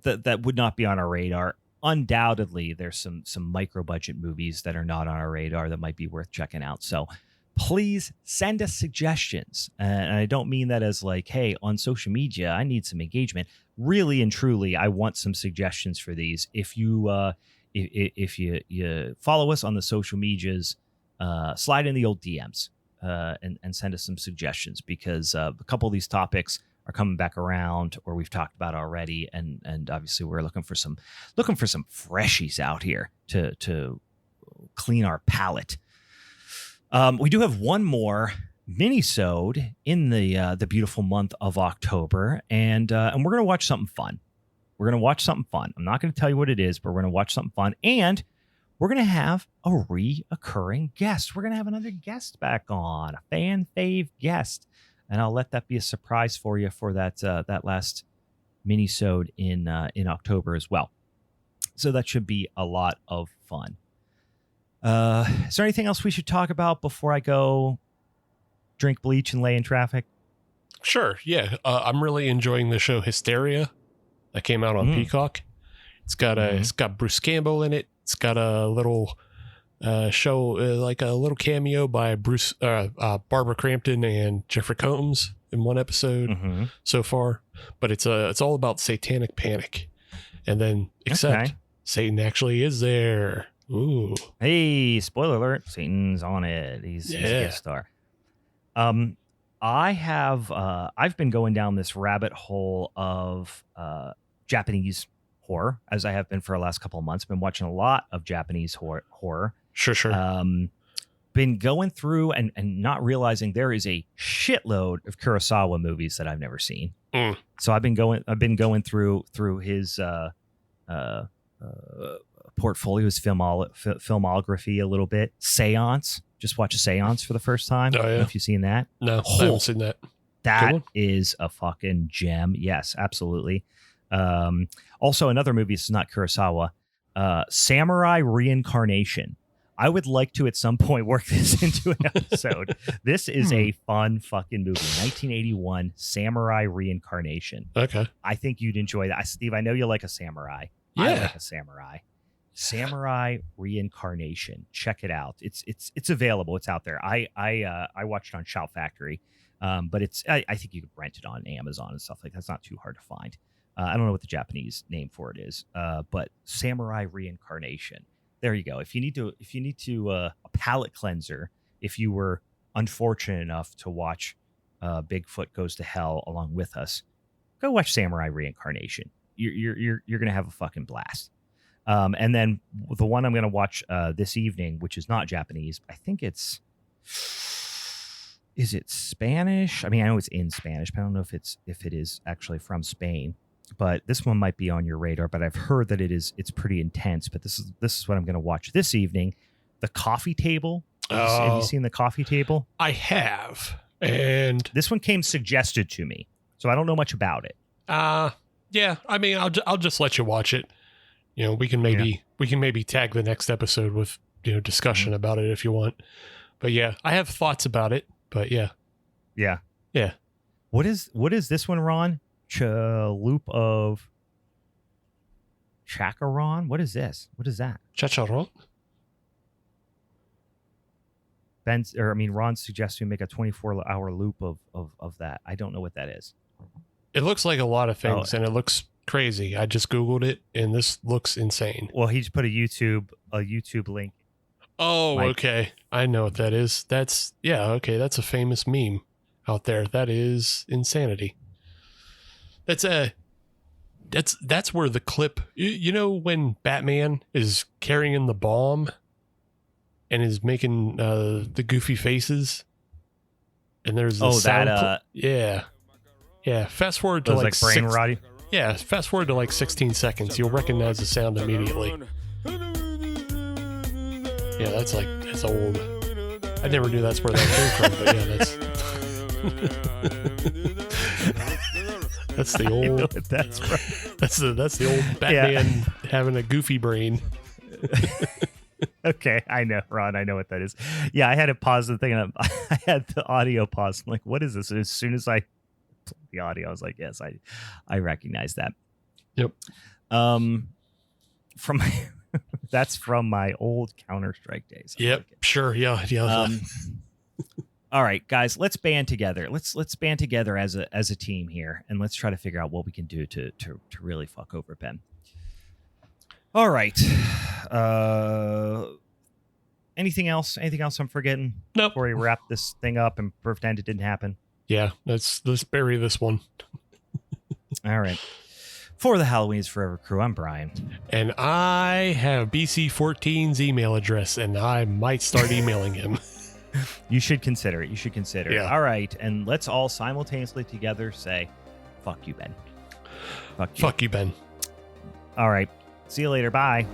That would not be on our radar. Undoubtedly, there's some micro budget movies that are not on our radar that might be worth checking out. So please send us suggestions. And I don't mean that as like, hey, on social media, I need some engagement. Really and truly, I want some suggestions for these. If you follow us on the social medias, slide in the old DMs and send us some suggestions, because a couple of these topics are coming back around, or we've talked about already, and obviously we're looking for some freshies out here to clean our palate. We do have one more minisode in the beautiful month of October, and we're gonna watch something fun. I'm not going to tell you what it is, but we're going to watch something fun, and we're going to have a reoccurring guest. We're going to have another guest back on, a fan fave guest. And I'll let that be a surprise for you for that last minisode in October as well. So that should be a lot of fun. Is there anything else we should talk about before I go drink bleach and lay in traffic? Sure. Yeah. I'm really enjoying the show Hysteria that came out on Peacock. It's got Bruce Campbell in it. It's got a little show, like a little cameo by Barbara Crampton and Jeffrey Combs in one episode so far. But it's all about satanic panic, and then Satan actually is there. Ooh! Hey, spoiler alert! Satan's on it. He's a guest star. I've been going down this rabbit hole of Japanese horror, as I have been for the last couple of months. Been watching a lot of Japanese horror. Sure. Been going through and not realizing there is a shitload of Kurosawa movies that I've never seen. So I've been going through his portfolio, his filmography a little bit. Seance. Just watch a Seance for the first time. Oh, yeah. I don't know if you've seen that. No, I haven't seen that. That is a fucking gem. Yes, absolutely. Also, another movie, this is not Kurosawa, Samurai Reincarnation. I would like to at some point work this into an episode. This is a fun fucking movie. 1981 Samurai Reincarnation. Okay. I think you'd enjoy that. Steve, I know you like a samurai. Yeah. I like a samurai. Samurai Reincarnation. Check it out. It's available. It's out there. I watched it on Shout Factory, but I think you could rent it on Amazon and stuff like that. It's not too hard to find. I don't know what the Japanese name for it is, but Samurai Reincarnation. There you go. If you need to a palate cleanser, if you were unfortunate enough to watch Bigfoot Goes to Hell along with us, go watch Samurai Reincarnation. You're gonna have a fucking blast. And then the one I'm gonna watch this evening, which is not Japanese, I think is it Spanish? I mean, I know it's in Spanish, but I don't know if it is actually from Spain. But this one might be on your radar, but I've heard that it's pretty intense. But this is what I'm going to watch this evening. The Coffee Table. Have you seen The Coffee Table? I have. And this one came suggested to me, so I don't know much about it. Yeah. I mean, I'll just let you watch it. You know, we can maybe tag the next episode with, you know, discussion about it if you want. But yeah, I have thoughts about it. But yeah. What is this one, Ron? Loop of Chacaron? What is this? What is that? Chacharon? Ron suggests we make a 24-hour loop of that. I don't know what that is. It looks like a lot of things, and it looks crazy. I just Googled it, and this looks insane. Well, he just put a YouTube link. Oh, okay. I know what that is. That's a famous meme out there. That is insanity. That's where the clip, you know, when Batman is carrying the bomb and is making the goofy faces, and there's the sound. Yeah. Fast forward to like brain rotty. Yeah, fast forward to like 16 seconds. You'll recognize the sound immediately. Yeah, that's old. I never knew that's where that came from, but yeah, that's the old. That's the old Batman having a goofy brain. Okay, I know, Ron. I know what that is. Yeah, I had to pause the thing, and I had the audio pause. I'm like, "What is this?" And as soon as I played the audio, I was like, "Yes, I recognize that." Yep. That's from my old Counter-Strike days. Yep. Sure. Yeah. All right, guys, let's band together. Let's band together as a team here, and let's try to figure out what we can do to really fuck over Ben. All right. Anything else? Anything else I'm forgetting? Nope. Before we wrap this thing up and pretend it didn't happen. Yeah, let's bury this one. All right. For the Halloween is Forever crew, I'm Brian. And I have BC14's email address, and I might start emailing him. You should consider it. Yeah. All right. And let's all simultaneously together say, fuck you, Ben. Fuck you, Ben. All right. See you later. Bye.